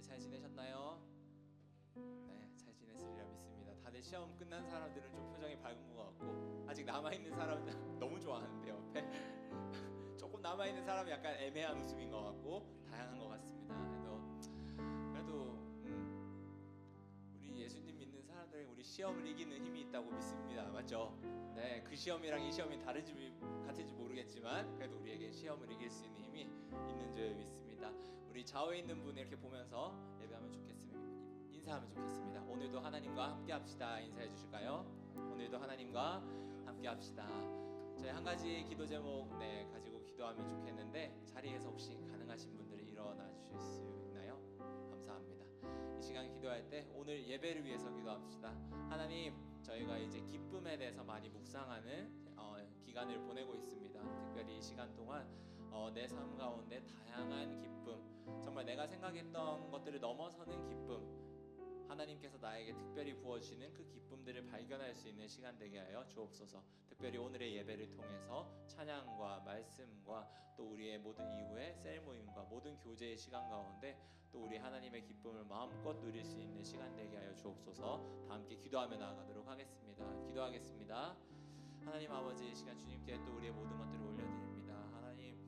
잘 지내셨나요? 네, 잘 지냈으리라 믿습니다. 다들 시험 끝난 사람들은 좀 표정이 밝은 것 같고, 아직 남아있는 사람들 너무 좋아하는데 옆에 조금 남아있는 사람은 약간 애매한 웃음인 것 같고 다양한 것 같습니다. 그래도 우리 예수님 믿는 사람들은 우리 시험을 이기는 힘이 있다고 믿습니다. 맞죠? 네, 그 시험이랑 이 시험이 다른지 같은지 모르겠지만 그래도 우리에게 시험을 이길 수 있는 힘이 있는 줄 믿습니다. 우리 좌우에 있는 분 이렇게 보면서 예배하면 좋겠습니다. 인사하면 좋겠습니다. 오늘도 하나님과 함께 합시다. 인사해 주실까요? 오늘도 하나님과 함께 합시다. 저희 한 가지 기도 제목 가지고 기도하면 좋겠는데, 자리에서 혹시 가능하신 분들이 일어나 주실 수 있나요? 감사합니다. 이 시간 기도할 때 오늘 예배를 위해서 기도합시다. 하나님, 저희가 이제 기쁨에 대해서 많이 묵상하는 기간을 보내고 있습니다. 특별히 이 시간 동안 내 삶 가운데 다양한 기쁨, 정말 내가 생각했던 것들을 넘어서는 기쁨, 하나님께서 나에게 특별히 부어주시는 그 기쁨들을 발견할 수 있는 시간 되게 하여 주옵소서. 특별히 오늘의 예배를 통해서 찬양과 말씀과 또 우리의 모든 이후의 셀 모임과 모든 교제의 시간 가운데 또 우리 하나님의 기쁨을 마음껏 누릴 수 있는 시간 되게 하여 주옵소서. 다 함께 기도하며 나아가도록 하겠습니다. 기도하겠습니다. 하나님 아버지, 이 시간 주님께 또 우리의 모든 것들을 올려드립니다. 하나님,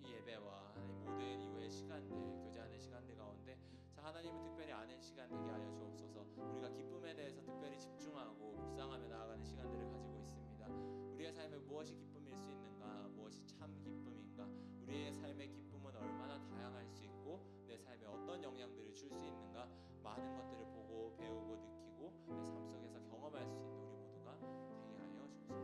이 예배와 하나님 모든 이후의 시간들, 교제하는 시간들 가운데 하나님을 특별히 아는 시간 되게 하여 주옵소서. 우리가 기쁨에 대해서 특별히 집중하고 묵상하며 나아가는 시간들을 가지고 있습니다. 우리의 삶에 무엇이 기쁨일 수 있는가, 무엇이 참 기쁨인가, 우리의 삶의 기쁨은 얼마나 다양할 수 있고 내 삶에 어떤 영향들을 줄 수 있는가, 많은 것들을 보고 배우고 느끼고 내 삶 속에서 경험할 수 있는 우리 모두가 되게 하여 주옵소서.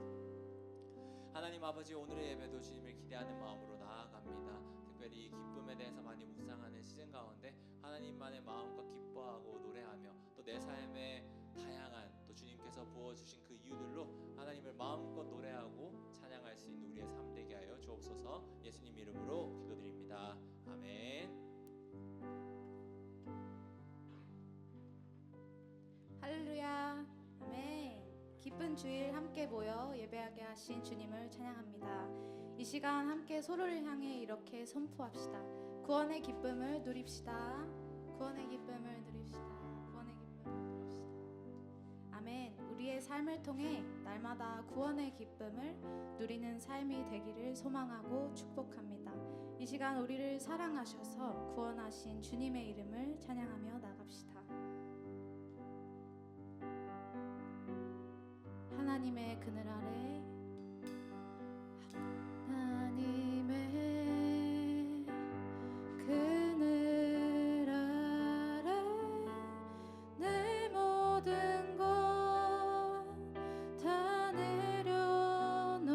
하나님 아버지, 오늘의 예배도 주님을 기대하는 마음으로 나아갑니다. 특별히 이 기쁨에 대해서 많이 묵상하는 시즌 가운데 하나님만의 마음과 기뻐하고 노래하며 또 내 삶의 다양한 또 주님께서 부어주신 그 이유들로 하나님을 마음껏 노래하고 찬양할 수 있는 우리의 삶 되게 하여 주옵소서. 예수님 이름으로 기도드립니다. 아멘. 할렐루야. 아멘. 기쁜 주일 함께 모여 예배하게 하신 주님을 찬양합니다. 이 시간 함께 서로를 향해 이렇게 선포합시다. 구원의 기쁨을 누립시다. 구원의 기쁨을 누립시다. 구원의 기쁨을 누립시다. 아멘. 우리의 삶을 통해 날마다 구원의 기쁨을 누리는 삶이 되기를 소망하고 축복합니다. 이 시간 우리를 사랑하셔서 구원하신 주님의 이름을 찬양하며 나갑시다. 하나님의 그늘 아래, 하나님의 그늘 아래 내 모든 것 다 내려놓고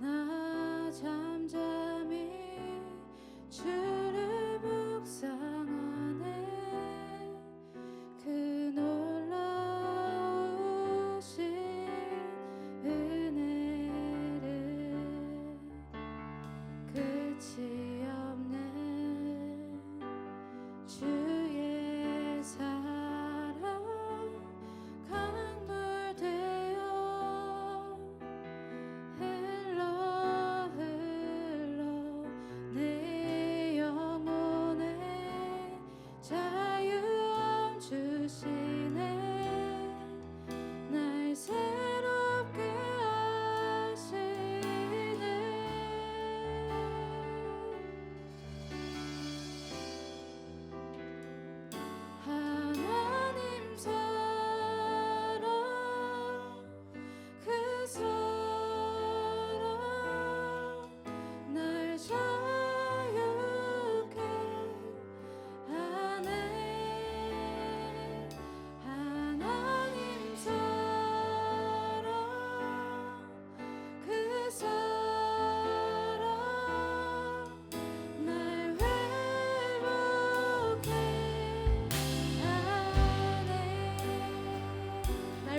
나 잠잠히 주를 묵상하네. 그 끝이 없는 주의 사랑 강물 되어 흘러 흘러 내 영혼에 자유함 주시네. 날 새롭게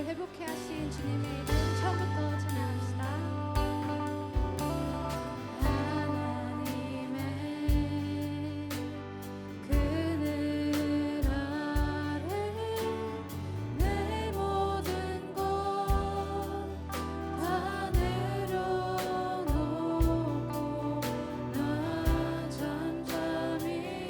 회복해 하신 주님의 이름 처음부터 찬양합시다. 하나님의 그늘 아래 내 모든 것 다 내려놓고 나 잠잠히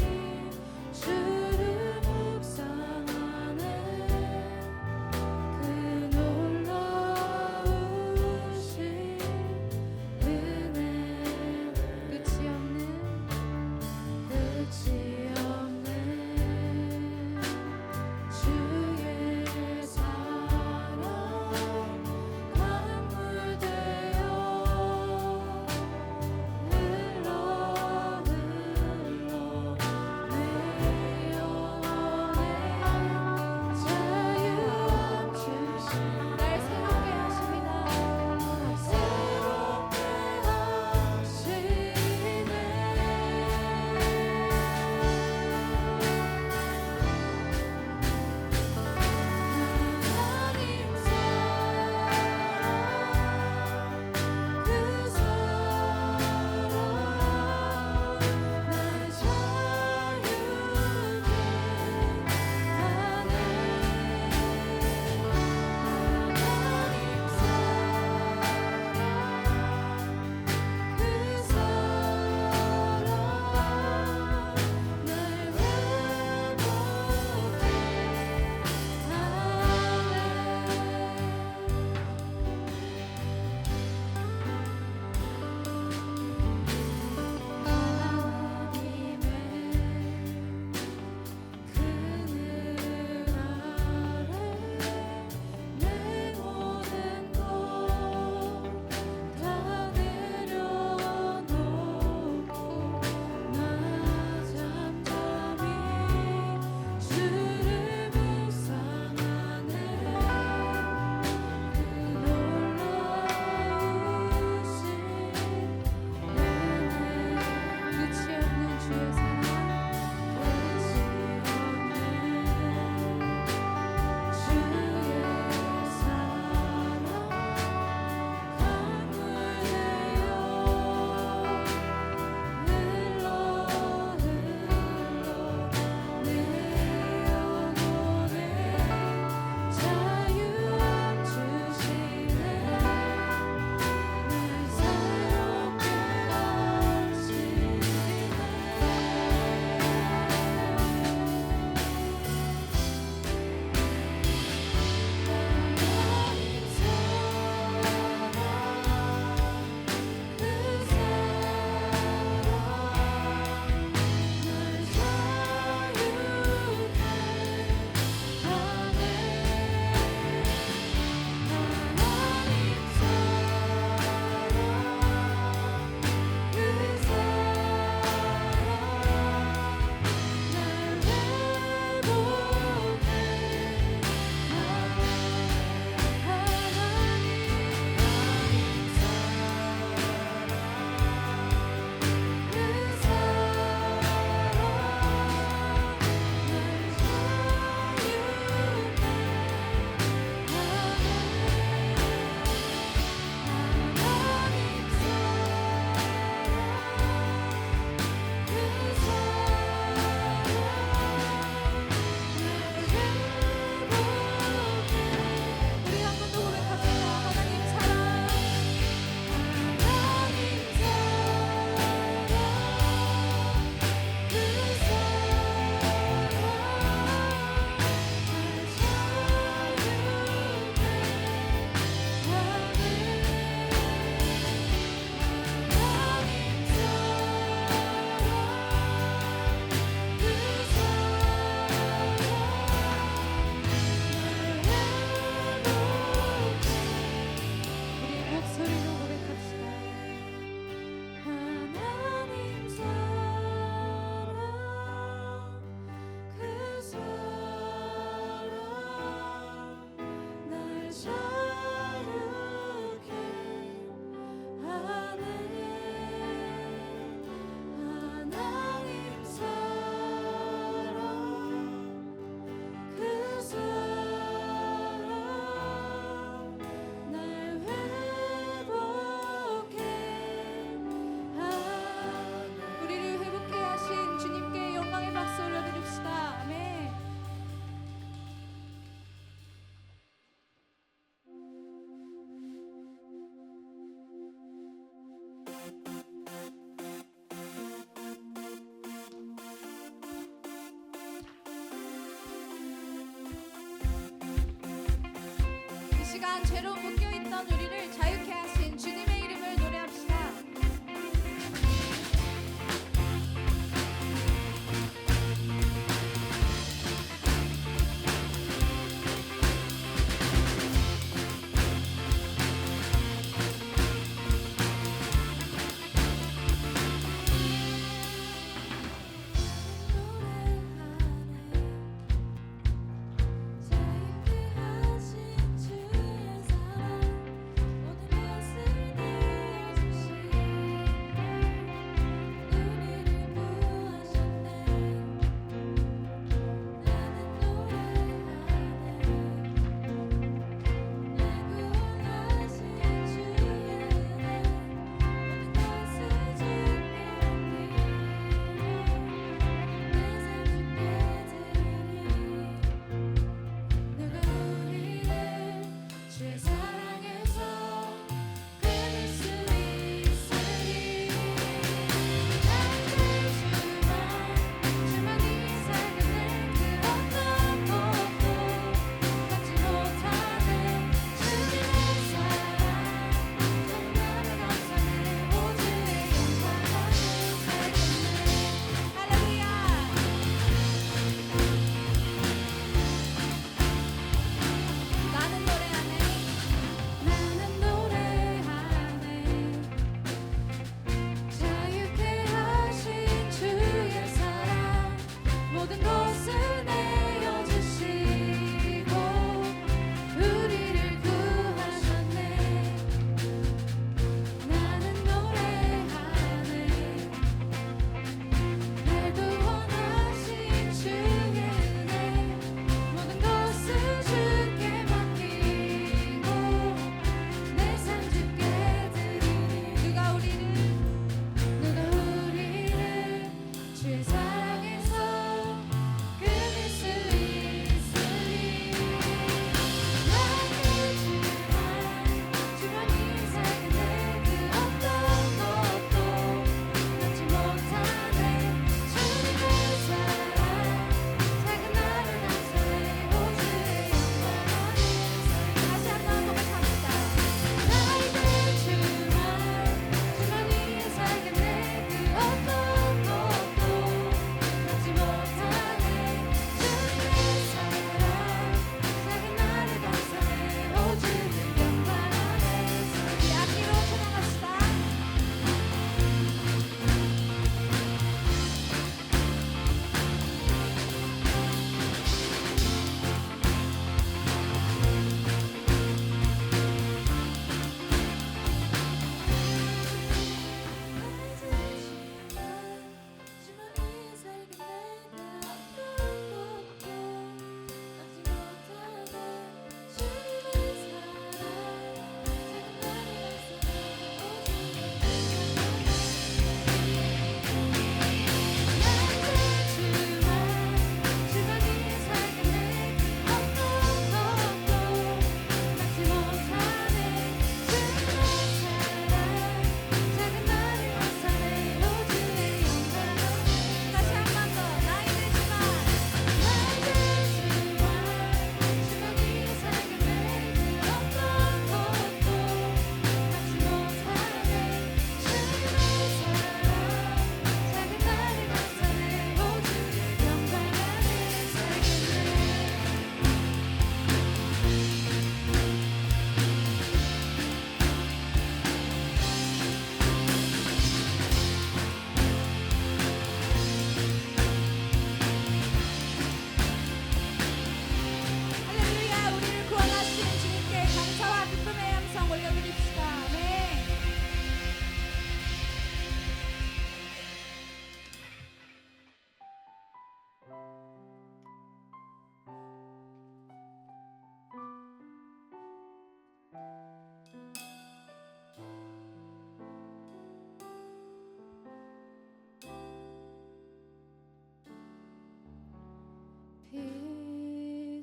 시간 죄로 묶여있던 우리를 자유케 하신 주님의 이름을 노래합시다.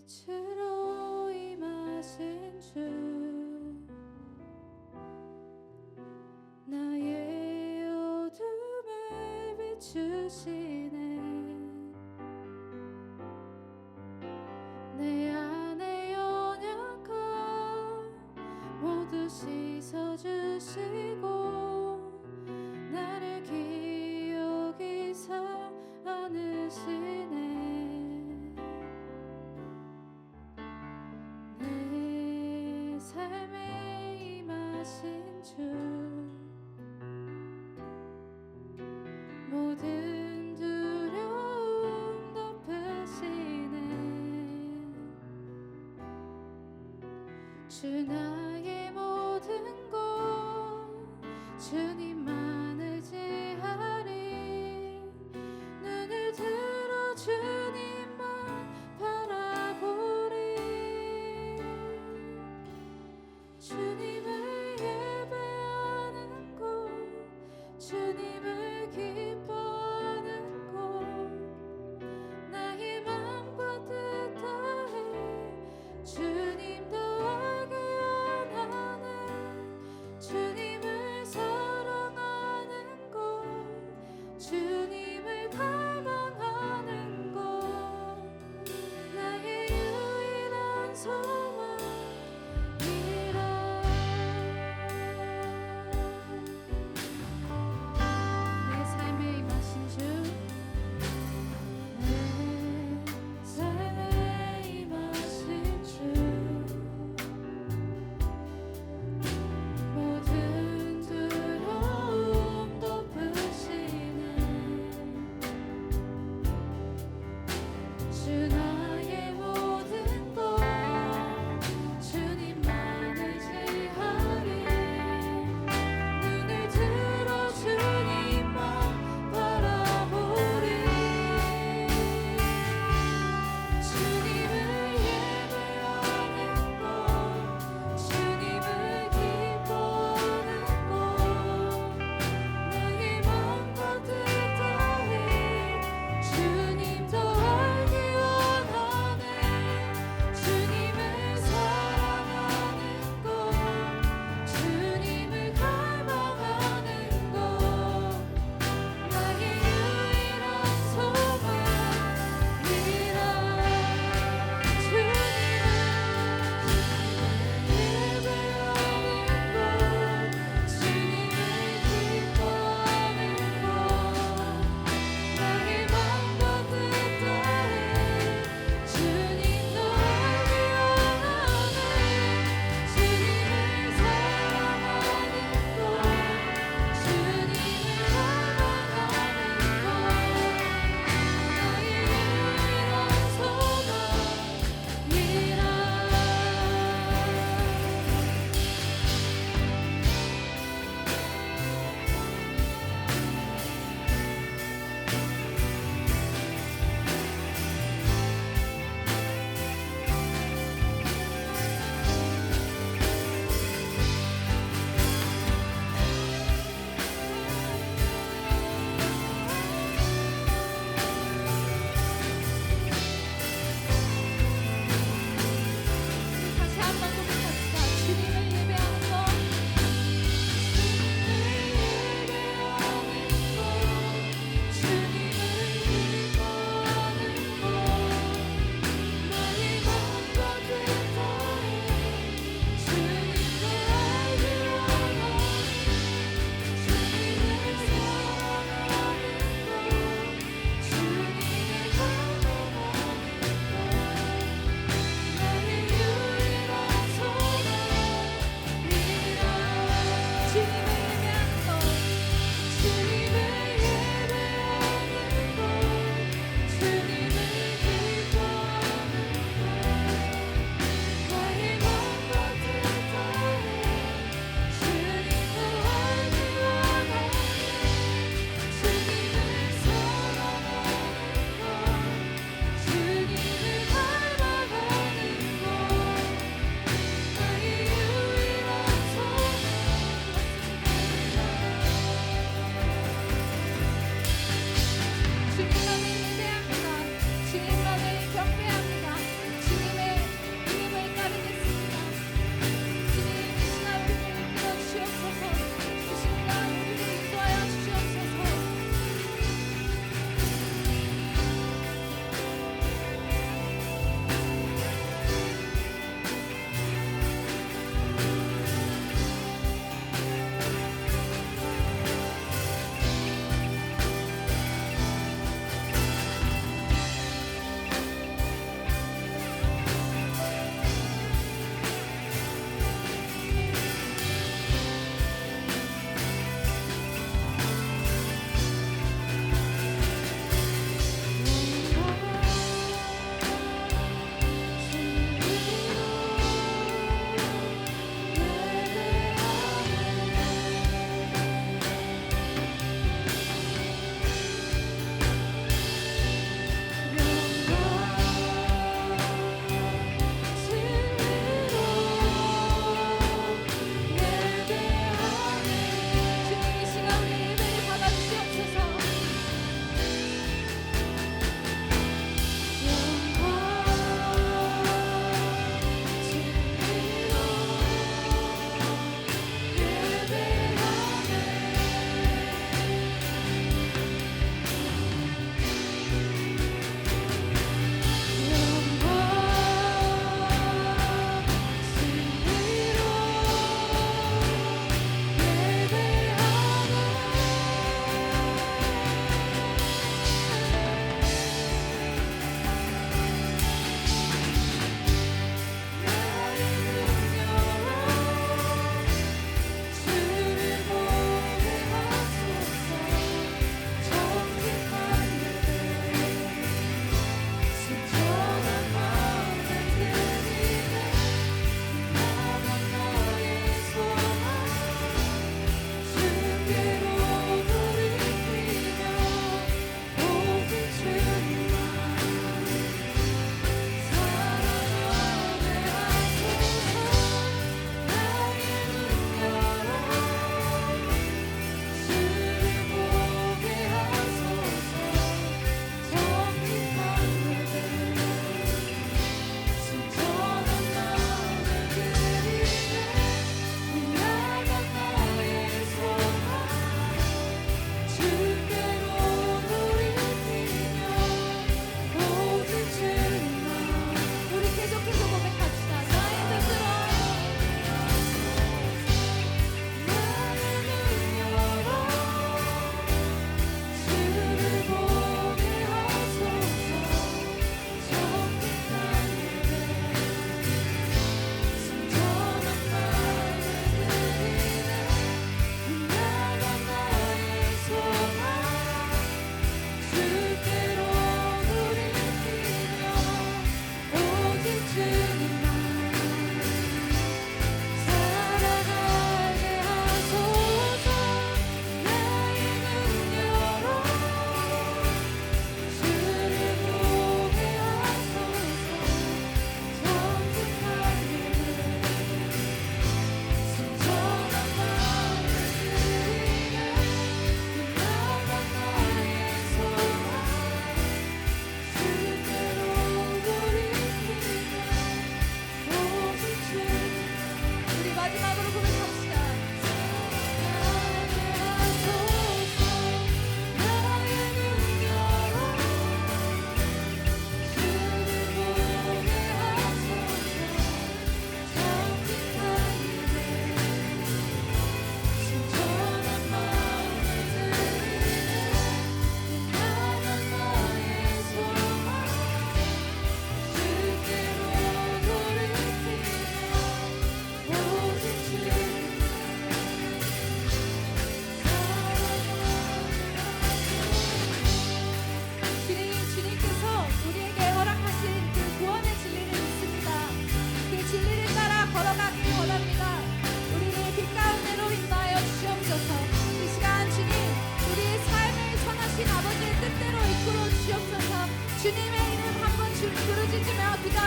빛으로 임하신 주 나의 어둠을 비추시네 내 안에 연약한 씻어주시고 나를 기억이사 안으시네. 내 삶에 임하신 주 모든 두려움 덮으시네. 주 나의 모든 것 주님만 의지하리. 눈을 들어 주님만 바라보리. 주님을 예배하는 곳 주님을 기뻐하는 곳 나의 맘과 뜻 다해 주님 더 알게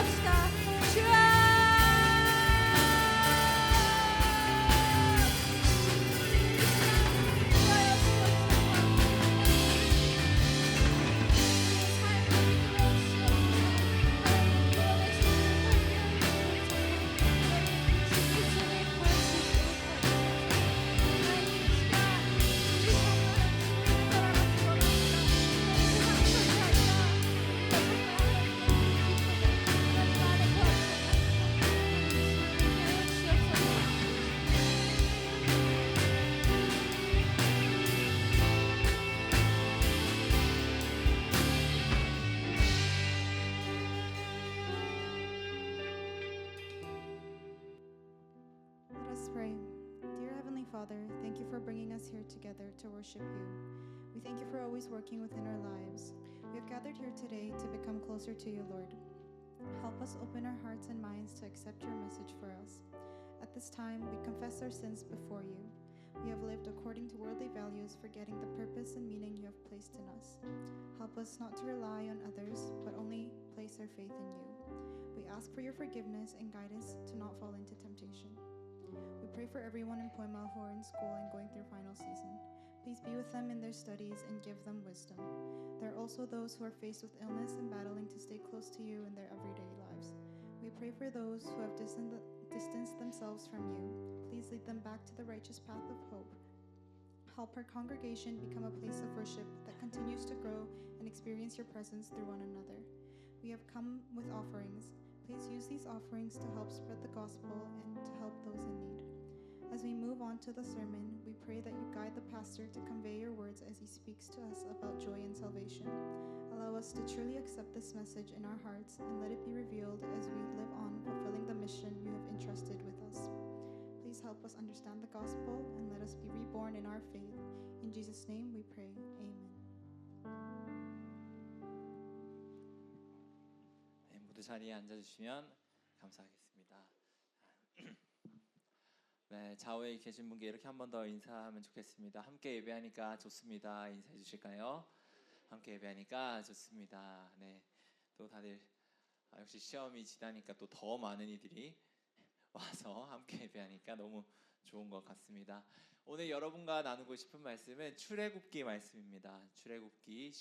기도합시다. 주여. Let us pray. Dear Heavenly Father, thank you for bringing us here together to worship you. We thank you for always working within our lives. We have gathered here today to become closer to you, Lord. Help us open our hearts and minds to accept your message for us. At this time, we confess our sins before you. We have lived according to worldly values, forgetting the purpose and meaning you have placed in us. Help us not to rely on others, but only place our faith in you. We ask for your forgiveness and guide us to not fall into temptation. We pray for everyone in Poima who are in school and going through final season. Please be with them in their studies and give them wisdom. There are also those who are faced with illness and battling to stay close to you in their everyday lives. We pray for those who have distanced themselves from you. Please lead them back to the righteous path of hope. Help our congregation become a place of worship that continues to grow and experience your presence through one another. We have come with offerings. Please use these offerings to help spread the gospel and to help those in need. As we move on to the sermon, we pray that you guide the pastor to convey your words as he speaks to us about joy and salvation. Allow us to truly accept this message in our hearts and let it be revealed as we live on fulfilling the mission you have entrusted with us. Please help us understand the gospel and let us be reborn in our faith. In Jesus' name we pray. Amen. 네, 모두 자리에 앉아주시면 감사하겠습니다. 네, 좌우에 계신 분께 이렇게 한 번 더 인사하면 좋겠습니다. 함께 예배하니까 좋습니다. 인사해 주실까요? 함께 예배하니까 좋습니다. 네, 또 다들 역시 시험이 지나니까 또 더 많은 이들이 와서 함께 예배하니까 너무 좋은 것 같습니다. 오늘 여러분과 나누고 싶은 말씀은 출애굽기 말씀입니다. 출애굽기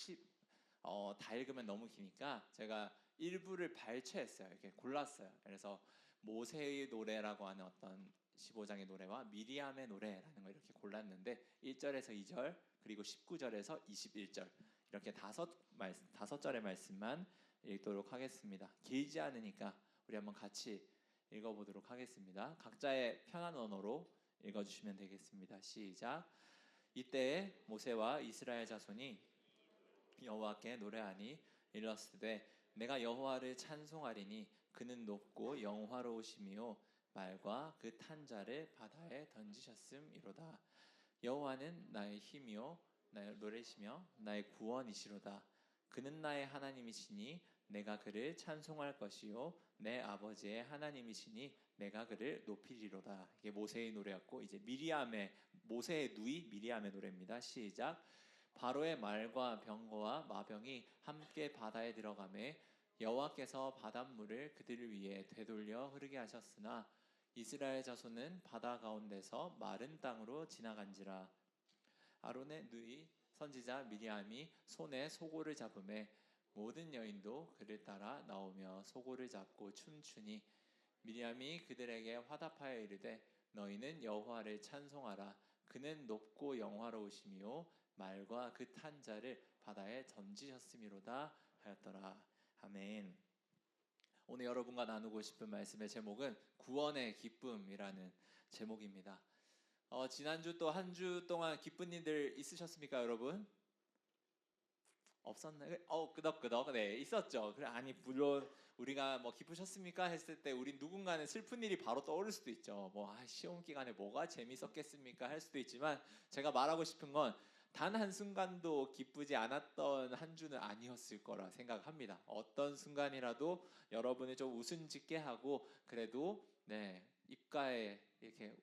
다 읽으면 너무 기니까 제가 일부를 발췌했어요. 이렇게 골랐어요. 그래서 모세의 노래라고 하는 어떤 15장의 노래와 미리암의 노래라는 걸 이렇게 골랐는데 1절에서 2절 그리고 19절에서 21절 이렇게 다섯 절의 말씀만 읽도록 하겠습니다. 길지 않으니까 우리 한번 같이 읽어보도록 하겠습니다. 각자의 편한 언어로 읽어주시면 되겠습니다. 시작. 이때에 모세와 이스라엘 자손이 여호와께 노래하니 일렀으되 내가 여호와를 찬송하리니 그는 높고 영화로우시미요 말과 그 탄 자를 바다에 던지셨음이로다. 여호와는 나의 힘이요 나의 노래시며 나의 구원이시로다. 그는 나의 하나님이시니 내가 그를 찬송할 것이요 내 아버지의 하나님이시니 내가 그를 높이리로다. 이게 모세의 노래였고 이제 모세의 누이 미리암의 노래입니다. 시작. 바로의 말과 병거와 마병이 함께 바다에 들어가매 여호와께서 바닷물을 그들을 위해 되돌려 흐르게 하셨으나 이스라엘 자손은 바다 가운데서 마른 땅으로 지나간지라. 아론의 누이 선지자 미리암이 손에 소고를 잡음에 모든 여인도 그를 따라 나오며 소고를 잡고 춤추니 미리암이 그들에게 화답하여 이르되 너희는 여호와를 찬송하라. 그는 높고 영화로우시미요 말과 그 탄 자를 바다에 던지셨음이로다 하였더라. 아멘. 오늘 여러분과 나누고 싶은 말씀의 제목은 구원의 기쁨이라는 제목입니다. 지난주 또 한 주 동안 기쁜 일들 있으셨습니까, 여러분? 없었나요? 끄덕끄덕. 네, 있었죠. 그래, 아니 물론 우리가 뭐 기쁘셨습니까 했을 때 우리 누군가는 슬픈 일이 바로 떠오를 수도 있죠. 시험 기간에 뭐가 재밌었겠습니까 할 수도 있지만 제가 말하고 싶은 건 단 한순간도 기쁘지 않았던 한 주는 아니었을 거라 생각합니다. 어떤 순간이라도 여러분을 좀 웃음 짓게 하고 그래도 네, 입가에 이렇게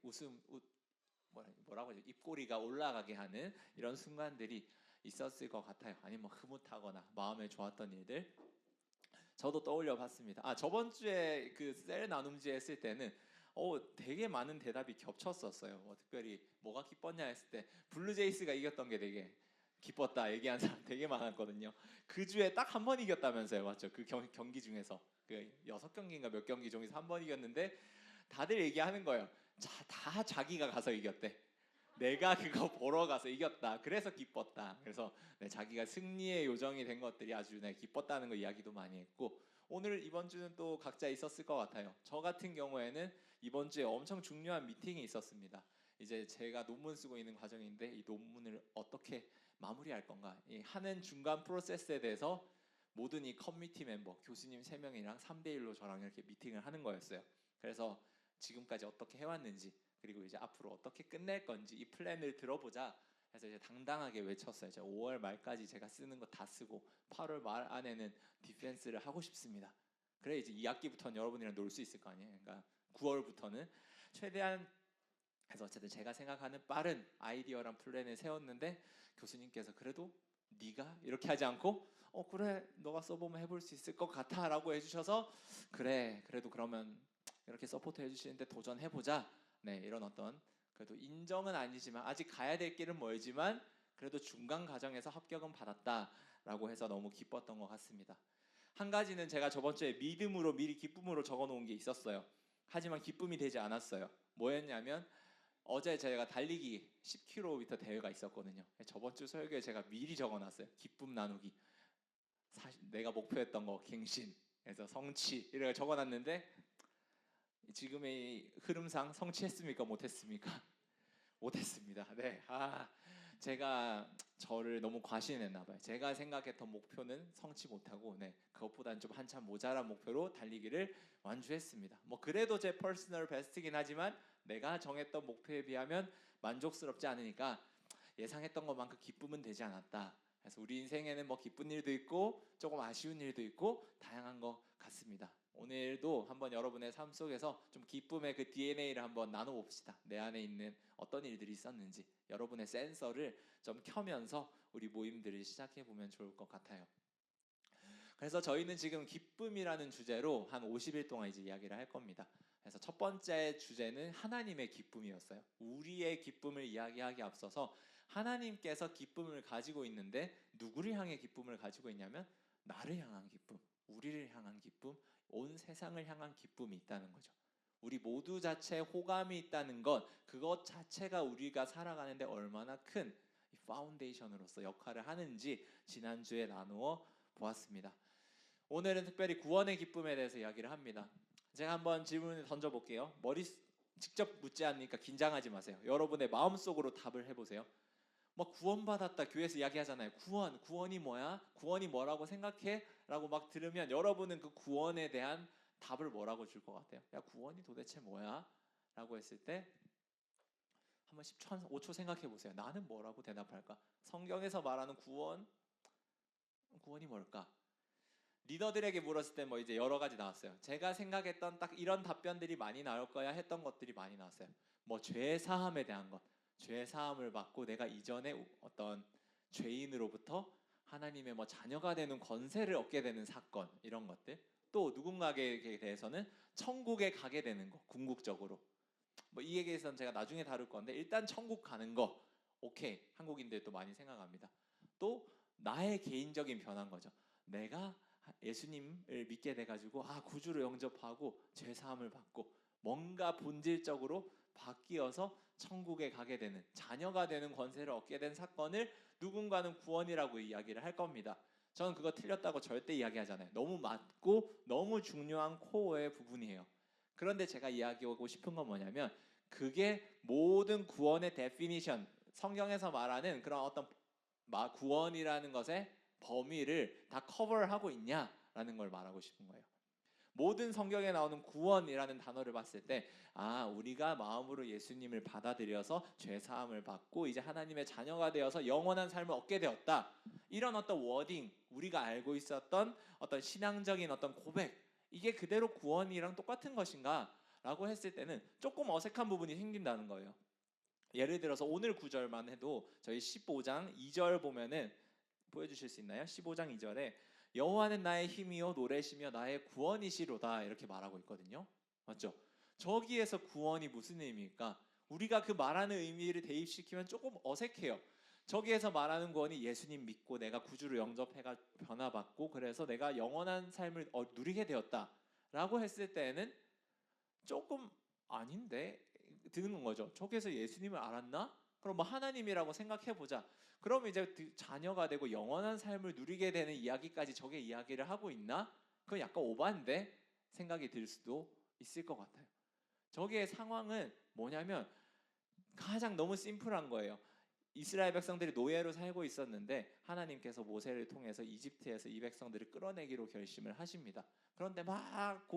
뭐라고 하죠? 입꼬리가 올라가게 하는 이런 순간들이 있었을 것 같아요. 아니면 흐뭇하거나 마음에 좋았던 일들. 저도 떠올려 봤습니다. 저번 주에 그 셀 나눔지 했을 때는 되게 많은 대답이 겹쳤었어요. 특별히 뭐가 기뻤냐 했을 때 블루제이스가 이겼던 게 되게 기뻤다 얘기한 사람 되게 많았거든요. 그 주에 딱 한 번 이겼다면서요, 맞죠? 그 경기 중에서 그 6경기인가 몇 경기 중에서 한 번 이겼는데 다들 얘기하는 거예요. 다 자기가 가서 이겼대. 내가 그거 보러 가서 이겼다. 그래서 기뻤다. 그래서 자기가 승리의 요정이 된 것들이 아주 기뻤다는 거 이야기도 많이 했고, 오늘 이번 주는 또 각자 있었을 것 같아요. 저 같은 경우에는 이번 주에 엄청 중요한 미팅이 있었습니다. 이제 제가 논문 쓰고 있는 과정인데 이 논문을 어떻게 마무리할 건가, 이 하는 중간 프로세스에 대해서 모든 이 커뮤니티 멤버 교수님 3명이랑 3대1로 저랑 이렇게 미팅을 하는 거였어요. 그래서 지금까지 어떻게 해왔는지, 그리고 이제 앞으로 어떻게 끝낼 건지 이 플랜을 들어보자 해서 이제 당당하게 외쳤어요. 제가 5월 말까지 제가 쓰는 거 다 쓰고 8월 말 안에는 디펜스를 하고 싶습니다. 그래 이제 2학기부터는 여러분이랑 놀 수 있을 거 아니에요. 그러니까 9월부터는 최대한 해서 어쨌든 제가 생각하는 빠른 아이디어랑 플랜을 세웠는데, 교수님께서 그래도 네가 이렇게 하지 않고 그래 너가 써보면 해볼 수 있을 것 같아 라고 해주셔서, 그래 그래도 그러면 이렇게 서포트 해주시는데 도전해보자. 이런 어떤, 그래도 인정은 아니지만 아직 가야 될 길은 멀지만 그래도 중간 과정에서 합격은 받았다라고 해서 너무 기뻤던 것 같습니다. 한 가지는 제가 저번 주에 믿음으로 미리 기쁨으로 적어놓은 게 있었어요. 하지만 기쁨이 되지 않았어요. 뭐였냐면 어제 제가 달리기 10km 대회가 있었거든요. 저번 주 설교에 제가 미리 적어놨어요. 기쁨 나누기. 내가 목표했던 거 갱신, 그래서 성취 이렇게 적어놨는데 지금의 흐름상 성취했습니까? 못했습니까? 못했습니다. 제가 저를 너무 과신했나 봐요. 제가 생각했던 목표는 성취 못하고 그것보다는 좀 한참 모자란 목표로 달리기를 완주했습니다. 그래도 제 퍼스널 베스트긴 하지만 내가 정했던 목표에 비하면 만족스럽지 않으니까 예상했던 것만큼 기쁨은 되지 않았다. 그래서 우리 인생에는 기쁜 일도 있고 조금 아쉬운 일도 있고 다양한 것 같습니다. 오늘도 한번 여러분의 삶 속에서 좀 기쁨의 그 DNA를 한번 나눠봅시다. 내 안에 있는 어떤 일들이 있었는지 여러분의 센서를 좀 켜면서 우리 모임들을 시작해보면 좋을 것 같아요. 그래서 저희는 지금 기쁨이라는 주제로 한 50일 동안 이제 이야기를 할 겁니다. 그래서 첫 번째 주제는 하나님의 기쁨이었어요. 우리의 기쁨을 이야기하기 앞서서 하나님께서 기쁨을 가지고 있는데 누구를 향해 기쁨을 가지고 있냐면 나를 향한 기쁨, 우리를 향한 기쁨, 온 세상을 향한 기쁨이 있다는 거죠. 우리 모두 자체에 호감이 있다는 것, 그것 자체가 우리가 살아가는데 얼마나 큰 파운데이션으로서 역할을 하는지 지난주에 나누어 보았습니다. 오늘은 특별히 구원의 기쁨에 대해서 이야기를 합니다. 제가 한번 질문을 던져볼게요. 직접 묻지 않으니까 긴장하지 마세요. 여러분의 마음속으로 답을 해보세요. 구원받았다 교회에서 이야기하잖아요. 구원이 뭐야? 구원이 뭐라고 생각해? 라고 들으면 여러분은 그 구원에 대한 답을 뭐라고 줄 것 같아요? 야, 구원이 도대체 뭐야? 라고 했을 때 한번 10초, 5초 생각해 보세요. 나는 뭐라고 대답할까? 성경에서 말하는 구원이 뭘까? 리더들에게 물었을 때 이제 여러 가지 나왔어요. 제가 생각했던 딱 이런 답변들이 많이 나올 거야 했던 것들이 많이 나왔어요. 죄 사함에 대한 것, 죄 사함을 받고 내가 이전에 어떤 죄인으로부터 하나님의 자녀가 되는 권세를 얻게 되는 사건, 이런 것들. 또 누군가에게 대해서는 천국에 가게 되는 거, 궁극적으로. 이 얘기에서는 제가 나중에 다룰 건데 일단 천국 가는 거, 오케이, 한국인들도 많이 생각합니다. 또 나의 개인적인 변화인 거죠. 내가 예수님을 믿게 돼가지고 구주로 영접하고 죄 사함을 받고 뭔가 본질적으로 바뀌어서 천국에 가게 되는, 자녀가 되는 권세를 얻게 된 사건을 누군가는 구원이라고 이야기를 할 겁니다. 저는 그거 틀렸다고 절대 이야기하잖아요. 너무 맞고 너무 중요한 코어의 부분이에요. 그런데 제가 이야기하고 싶은 건 뭐냐면 그게 모든 구원의 데피니션, 성경에서 말하는 그런 어떤 구원이라는 것의 범위를 다 커버하고 있냐라는 걸 말하고 싶은 거예요. 모든 성경에 나오는 구원이라는 단어를 봤을 때 우리가 마음으로 예수님을 받아들여서 죄 사함을 받고 이제 하나님의 자녀가 되어서 영원한 삶을 얻게 되었다, 이런 어떤 워딩, 우리가 알고 있었던 어떤 신앙적인 어떤 고백, 이게 그대로 구원이랑 똑같은 것인가 라고 했을 때는 조금 어색한 부분이 생긴다는 거예요. 예를 들어서 오늘 구절만 해도 저희 15장 2절 보면은 보여주실 수 있나요? 15장 2절에 여호와는 나의 힘이요 노래시며 나의 구원이시로다 이렇게 말하고 있거든요. 맞죠? 저기에서 구원이 무슨 의미입니까? 우리가 그 말하는 의미를 대입시키면 조금 어색해요. 저기에서 말하는 구원이 예수님 믿고 내가 구주로 영접해가 변화받고 그래서 내가 영원한 삶을 누리게 되었다라고 했을 때는 조금 아닌데 드는 거죠. 저기에서 예수님을 알았나? 그럼 뭐 하나님이라고 생각해보자. 그럼 이제 자녀가 되고 영원한 삶을 누리게 되는 이야기까지 저게 이야기를 하고 있나? 그건 약간 오반데 생각이 들 수도 있을 것 같아요. 저기의 상황은 뭐냐면 가장 너무 심플한 거예요. 이스라엘 백성들이 노예로 살고 있었는데 하나님께서 모세를 통해서 이집트에서 이 백성들을 끌어내기로 결심을 하십니다. 그런데 막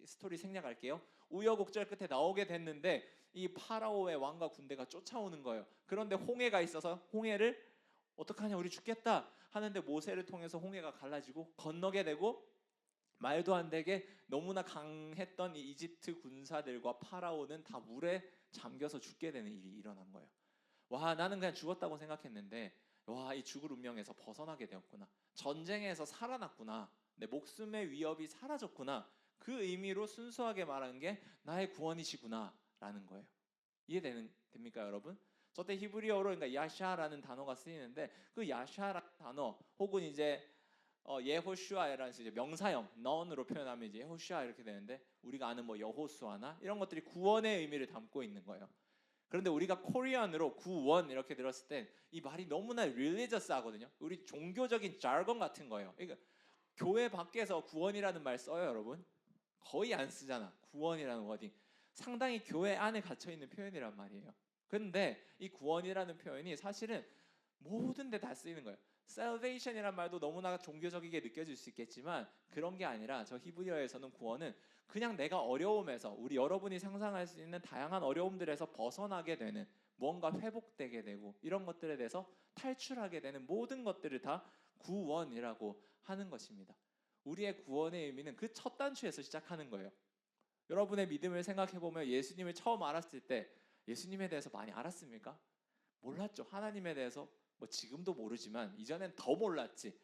스토리 생략할게요. 우여곡절 끝에 나오게 됐는데 이 파라오의 왕과 군대가 쫓아오는 거예요. 그런데 홍해가 있어서 홍해를 어떡하냐 우리 죽겠다 하는데 모세를 통해서 홍해가 갈라지고 건너게 되고 말도 안 되게 너무나 강했던 이 이집트 군사들과 파라오는 다 물에 잠겨서 죽게 되는 일이 일어난 거예요. 와, 나는 그냥 죽었다고 생각했는데 와, 이 죽을 운명에서 벗어나게 되었구나. 전쟁에서 살아났구나. 내 목숨의 위협이 사라졌구나. 그 의미로 순수하게 말하는 게 나의 구원이시구나 라는 거예요. 이해됩니까 여러분? 저때 히브리어로 그러니까 야샤라는 단어가 쓰이는데 그 야샤라는 단어 혹은 이제 예호슈아라는 이제 명사형 너운으로 표현하면 이제 예호슈아 이렇게 되는데 우리가 아는 뭐 여호수아나 이런 것들이 구원의 의미를 담고 있는 거예요. 그런데 우리가 코리안으로 구원 이렇게 들었을 때 이 말이 너무나 릴리저스하거든요. 우리 종교적인 자르건 같은 거예요. 그러니까 교회 밖에서 구원이라는 말 써요, 여러분? 거의 안 쓰잖아. 구원이라는 워딩. 상당히 교회 안에 갇혀 있는 표현이란 말이에요. 근데 이 구원이라는 표현이 사실은 모든 데 다 쓰이는 거예요. salvation이란 말도 너무나 종교적이게 느껴질 수 있겠지만 그런 게 아니라 저 히브리어에서는 구원은 그냥 내가 어려움에서 우리 여러분이 상상할 수 있는 다양한 어려움들에서 벗어나게 되는 뭔가 회복되게 되고 이런 것들에 대해서 탈출하게 되는 모든 것들을 다 구원이라고 하는 것입니다. 우리의 구원의 의미는 그 첫 단추에서 시작하는 거예요. 여러분의 믿음을 생각해보면 예수님을 처음 알았을 때 예수님에 대해서 많이 알았습니까? 몰랐죠. 하나님에 대해서 뭐 지금도 모르지만 이전엔 더 몰랐지.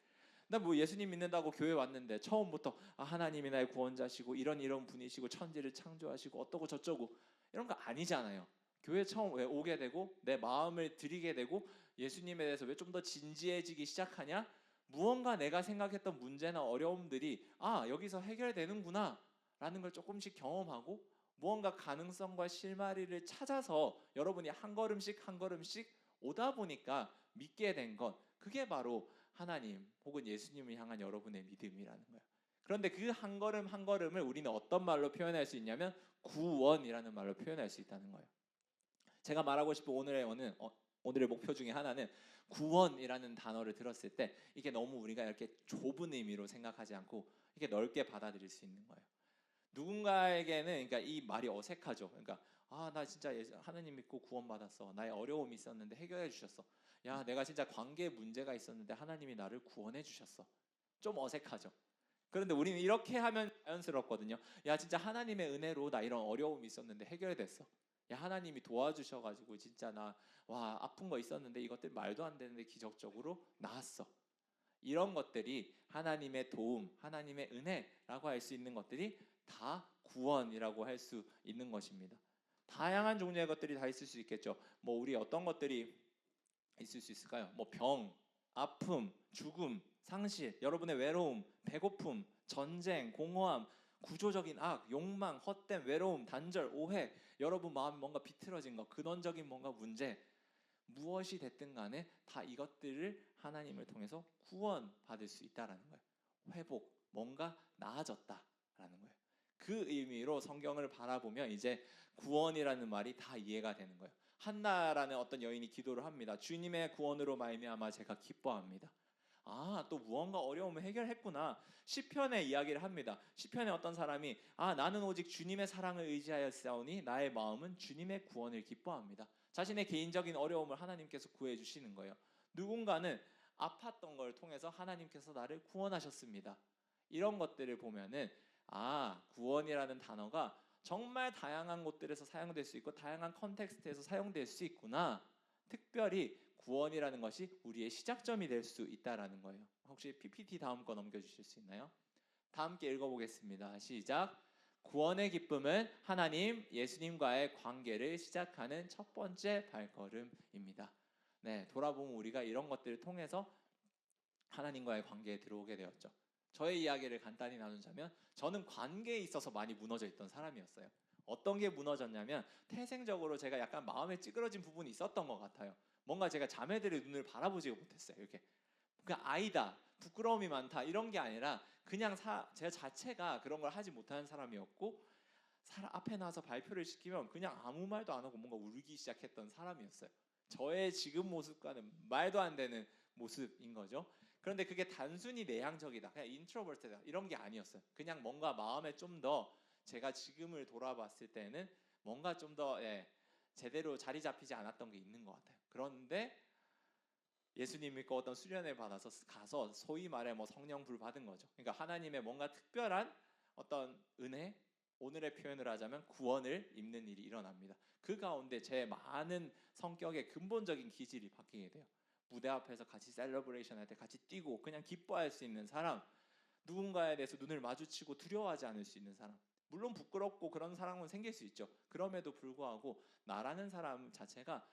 나 뭐 예수님 믿는다고 교회 왔는데 처음부터 하나님이 나의 구원자시고 이런 분이시고 천지를 창조하시고 어떠고 저쩌고 이런 거 아니잖아요. 교회 처음 왜 오게 되고 내 마음을 드리게 되고 예수님에 대해서 왜 좀 더 진지해지기 시작하냐? 무언가 내가 생각했던 문제나 어려움들이 여기서 해결되는구나 라는 걸 조금씩 경험하고 무언가 가능성과 실마리를 찾아서 여러분이 한 걸음씩 한 걸음씩 오다 보니까 믿게 된 것, 그게 바로 하나님 혹은 예수님을 향한 여러분의 믿음이라는 거예요. 그런데 그 한 걸음 한 걸음을 우리는 어떤 말로 표현할 수 있냐면 구원이라는 말로 표현할 수 있다는 거예요. 제가 말하고 싶은 오늘의 목표 중에 하나는 구원이라는 단어를 들었을 때 이게 너무 우리가 이렇게 좁은 의미로 생각하지 않고 이게 넓게 받아들일 수 있는 거예요. 누군가에게는 그러니까 이 말이 어색하죠. 그러니까 나 진짜 하나님 믿고 구원받았어. 나의 어려움이 있었는데 해결해 주셨어. 야, 내가 진짜 관계에 문제가 있었는데 하나님이 나를 구원해 주셨어. 좀 어색하죠. 그런데 우리는 이렇게 하면 자연스럽거든요. 야, 진짜 하나님의 은혜로 나 이런 어려움이 있었는데 해결됐어. 야, 하나님이 도와주셔가지고 진짜 나 아픈 거 있었는데 이것들 말도 안 되는데 기적적으로 나았어. 이런 것들이 하나님의 도움, 하나님의 은혜라고 할 수 있는 것들이 다 구원이라고 할 수 있는 것입니다. 다양한 종류의 것들이 다 있을 수 있겠죠. 뭐 우리 어떤 것들이 있을 수 있을까요? 뭐 병, 아픔, 죽음, 상실, 여러분의 외로움, 배고픔, 전쟁, 공허함, 구조적인 악, 욕망, 헛된 외로움, 단절, 오해, 여러분 마음이 뭔가 비틀어진 것, 근원적인 뭔가 문제, 무엇이 됐든 간에 다 이것들을 하나님을 통해서 구원받을 수 있다라는 거예요. 회복, 뭔가 나아졌다라는 거예요. 그 의미로 성경을 바라보면 이제 구원이라는 말이 다 이해가 되는 거예요. 한나라는 어떤 여인이 기도를 합니다. 주님의 구원으로 말미암아 제가 기뻐합니다. 또 무언가 어려움을 해결했구나. 시편의 이야기를 합니다. 시편에 어떤 사람이 나는 오직 주님의 사랑을 의지하였사오니 나의 마음은 주님의 구원을 기뻐합니다. 자신의 개인적인 어려움을 하나님께서 구해 주시는 거예요. 누군가는 아팠던 걸 통해서 하나님께서 나를 구원하셨습니다. 이런 것들을 보면은 구원이라는 단어가 정말 다양한 곳들에서 사용될 수 있고 다양한 컨텍스트에서 사용될 수 있구나. 특별히 구원이라는 것이 우리의 시작점이 될 수 있다라는 거예요. 혹시 PPT 다음 거 넘겨주실 수 있나요? 다 함께 읽어보겠습니다. 시작. 구원의 기쁨은 하나님, 예수님과의 관계를 시작하는 첫 번째 발걸음입니다. 네, 돌아보면 우리가 이런 것들을 통해서 하나님과의 관계에 들어오게 되었죠. 저의 이야기를 간단히 나누자면 저는 관계에 있어서 많이 무너져 있던 사람이었어요. 어떤 게 무너졌냐면 태생적으로 제가 약간 마음에 찌그러진 부분이 있었던 것 같아요. 뭔가 제가 자매들의 눈을 바라보지 못했어요. 이렇게 그냥 아이다, 부끄러움이 많다 이런 게 아니라 그냥 제 자체가 그런 걸 하지 못하는 사람이었고 사람 앞에 나와서 발표를 시키면 그냥 아무 말도 안 하고 뭔가 울기 시작했던 사람이었어요. 저의 지금 모습과는 말도 안 되는 모습인 거죠. 그런데 그게 단순히 내향적이다, 그냥 인트로버트다 이런 게 아니었어요. 그냥 뭔가 마음에 좀 더 제가 지금을 돌아봤을 때는 뭔가 좀 더 제대로 자리 잡히지 않았던 게 있는 것 같아요. 그런데 예수님 믿고 어떤 수련을 받아서 가서 소위 말해 뭐 성령 불 받은 거죠. 그러니까 하나님의 뭔가 특별한 어떤 은혜, 오늘의 표현을 하자면 구원을 입는 일이 일어납니다. 그 가운데 제 많은 성격의 근본적인 기질이 바뀌게 돼요. 무대 앞에서 같이 셀러브레이션 할 때 같이 뛰고 그냥 기뻐할 수 있는 사람, 누군가에 대해서 눈을 마주치고 두려워하지 않을 수 있는 사람. 물론 부끄럽고 그런 사람은 생길 수 있죠. 그럼에도 불구하고 나라는 사람 자체가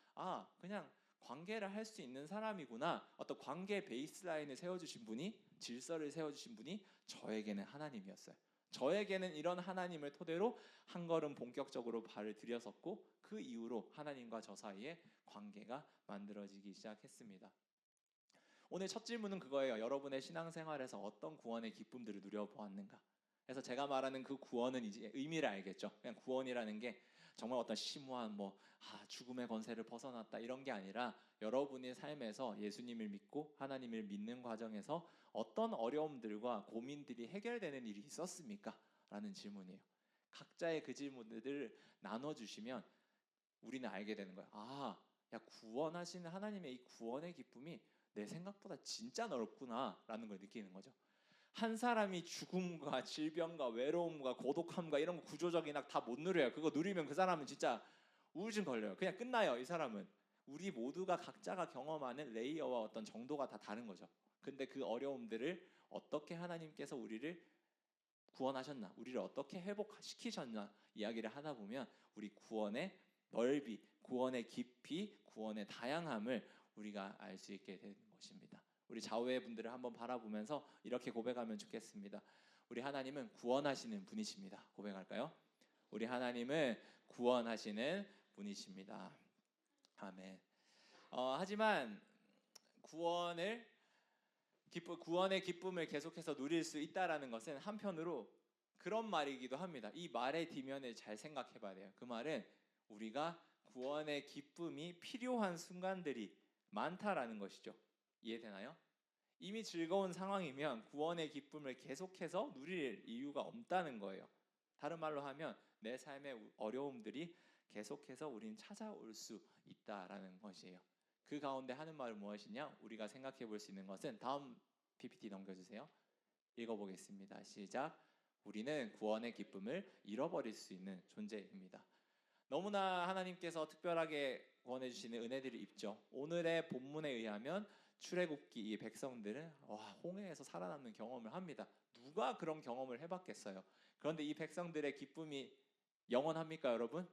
그냥 관계를 할 수 있는 사람이구나. 어떤 관계 베이스라인을 세워주신 분이, 질서를 세워주신 분이 저에게는 하나님이었어요. 저에게는 이런 하나님을 토대로 한 걸음 본격적으로 발을 들여섰고 그 이후로 하나님과 저 사이에 관계가 만들어지기 시작했습니다. 오늘 첫 질문은 그거예요. 여러분의 신앙생활에서 어떤 구원의 기쁨들을 누려보았는가? 그래서 제가 말하는 그 구원은 이제 의미를 알겠죠. 그냥 구원이라는 게 정말 어떤 심오한 죽음의 권세를 벗어났다 이런 게 아니라 여러분의 삶에서 예수님을 믿고 하나님을 믿는 과정에서 어떤 어려움들과 고민들이 해결되는 일이 있었습니까? 라는 질문이에요. 각자의 그 질문들을 나눠주시면 우리는 알게 되는 거예요. 구원하시는 하나님의 이 구원의 기쁨이 내 생각보다 진짜 넓구나 라는 걸 느끼는 거죠. 한 사람이 죽음과 질병과 외로움과 고독함과 이런 거 구조적인 악 다 못 누려요. 그거 누리면 그 사람은 진짜 우울증 걸려요. 그냥 끝나요. 이 사람은. 우리 모두가 각자가 경험하는 레이어와 어떤 정도가 다 다른 거죠. 근데 그 어려움들을 어떻게 하나님께서 우리를 구원하셨나, 우리를 어떻게 회복시키셨나 이야기를 하다 보면 우리 구원의 넓이, 구원의 깊이, 구원의 다양함을 우리가 알 수 있게 되는 것입니다. 우리 좌우의 분들을 한번 바라보면서 이렇게 고백하면 좋겠습니다. 우리 하나님은 구원하시는 분이십니다. 고백할까요? 우리 하나님은 구원하시는 분이십니다. 아멘. 하지만 구원의 기쁨을 계속해서 누릴 수 있다라는 것은 한편으로 그런 말이기도 합니다. 이 말의 뒷면을 잘 생각해 봐야 돼요. 그 말은 우리가 구원의 기쁨이 필요한 순간들이 많다라는 것이죠. 이해되나요? 이미 즐거운 상황이면 구원의 기쁨을 계속해서 누릴 이유가 없다는 거예요. 다른 말로 하면 내 삶의 어려움들이 계속해서 우린 찾아올 수 있다라는 것이에요. 그 가운데 하는 말은 무엇이냐? 우리가 생각해 볼 수 있는 것은 다음 PPT 넘겨주세요. 읽어보겠습니다. 시작. 우리는 구원의 기쁨을 잃어버릴 수 있는 존재입니다. 너무나 하나님께서 특별하게 구원해 주시는 은혜들이 있죠. 오늘의 본문에 의하면 출애굽기 이 백성들은 홍해에서 살아남는 경험을 합니다. 누가 그런 경험을 해봤겠어요? 그런데 이 백성들의 기쁨이 영원합니까, 여러분?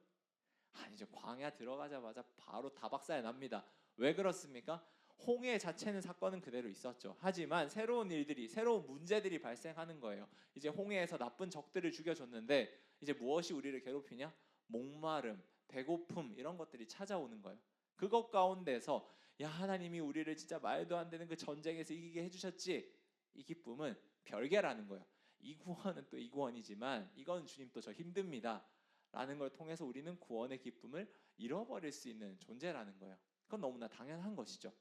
아니죠. 광야 들어가자마자 바로 다박살 납니다. 왜 그렇습니까? 홍해 자체는 사건은 그대로 있었죠. 하지만 새로운 일들이, 새로운 문제들이 발생하는 거예요. 이제 홍해에서 나쁜 적들을 죽여줬는데 이제 무엇이 우리를 괴롭히냐? 목마름, 배고픔 이런 것들이 찾아오는 거예요. 그것 가운데서 하나님이 우리를 진짜 말도 안 되는 그 전쟁에서 이기게 해주셨지. 이 기쁨은 별개라는 거예요. 이 구원은 또 이 구원이지만 이건 주님 또 저 힘듭니다 라는 걸 통해서 우리는 구원의 기쁨을 잃어버릴 수 있는 존재라는 거예요. 그건 너무나 당연한 것이죠.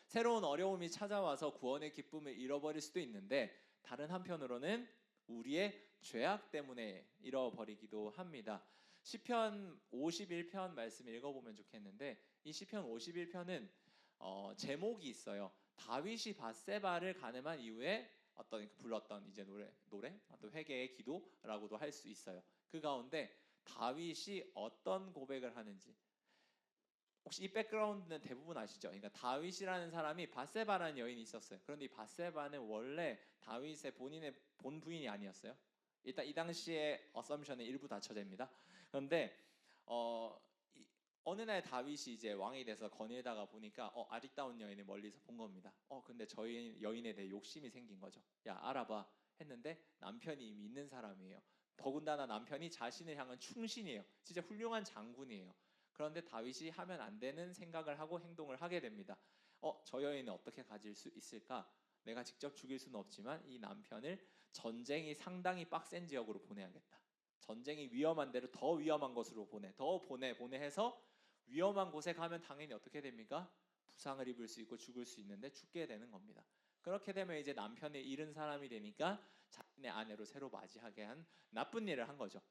새로운 어려움이 찾아와서 구원의 기쁨을 잃어버릴 수도 있는데 다른 한편으로는 우리의 죄악 때문에 잃어버리기도 합니다. 시편 51편 말씀 읽어보면 좋겠는데 이 시편 51편은 제목이 있어요. 다윗이 밧세바를 간음한 이후에 불렀던 이제 노래, 또 회개의 기도라고도 할 수 있어요. 그 가운데 다윗이 어떤 고백을 하는지 혹시 이 백그라운드는 대부분 아시죠? 그러니까 다윗이라는 사람이 바세바라는 여인이 있었어요. 그런데 이 바세바는 원래 다윗의 본인의 본 부인이 아니었어요. 일단 이 당시에 어썸션은 일부 다처제입니다. 그런데 어느 날 다윗이 이제 왕이 돼서 거닐다가 보니까 아리따운 여인을 멀리서 본 겁니다. 근데 저희 여인에 대해 욕심이 생긴 거죠. 야, 알아봐 했는데 남편이 이미 있는 사람이에요. 더군다나 남편이 자신을 향한 충신이에요. 진짜 훌륭한 장군이에요. 그런데 다윗이 하면 안 되는 생각을 하고 행동을 하게 됩니다. 저 여인은 어떻게 가질 수 있을까? 내가 직접 죽일 수는 없지만 이 남편을 전쟁이 상당히 빡센 지역으로 보내야겠다. 전쟁이 위험한 데로 더 위험한 곳으로 보내해서 위험한 곳에 가면 당연히 어떻게 됩니까? 부상을 입을 수 있고 죽을 수 있는데 죽게 되는 겁니다. 그렇게 되면 이제 남편을 잃은 사람이 되니까 자신의 아내로 새로 맞이하게 한 나쁜 일을 한 거죠.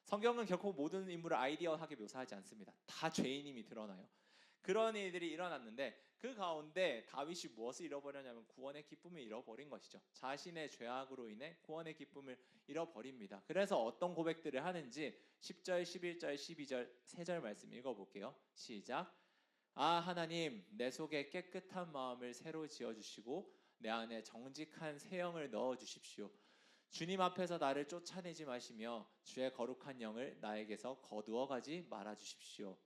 성경은 결코 모든 인물을 아이디어하게 묘사하지 않습니다. 다 죄인임이 드러나요. 그런 일들이 일어났는데 그 가운데 다윗이 무엇을 잃어버렸냐면 구원의 기쁨을 잃어버린 것이죠. 자신의 죄악으로 인해 구원의 기쁨을 잃어버립니다. 그래서 어떤 고백들을 하는지 10절, 11절, 12절, 3절 말씀 읽어볼게요. 시작. 하나님, 내 속에 깨끗한 마음을 새로 지어주시고 내 안에 정직한 새 영을 넣어주십시오. 주님 앞에서 나를 쫓아내지 마시며 주의 거룩한 영을 나에게서 거두어가지 말아주십시오.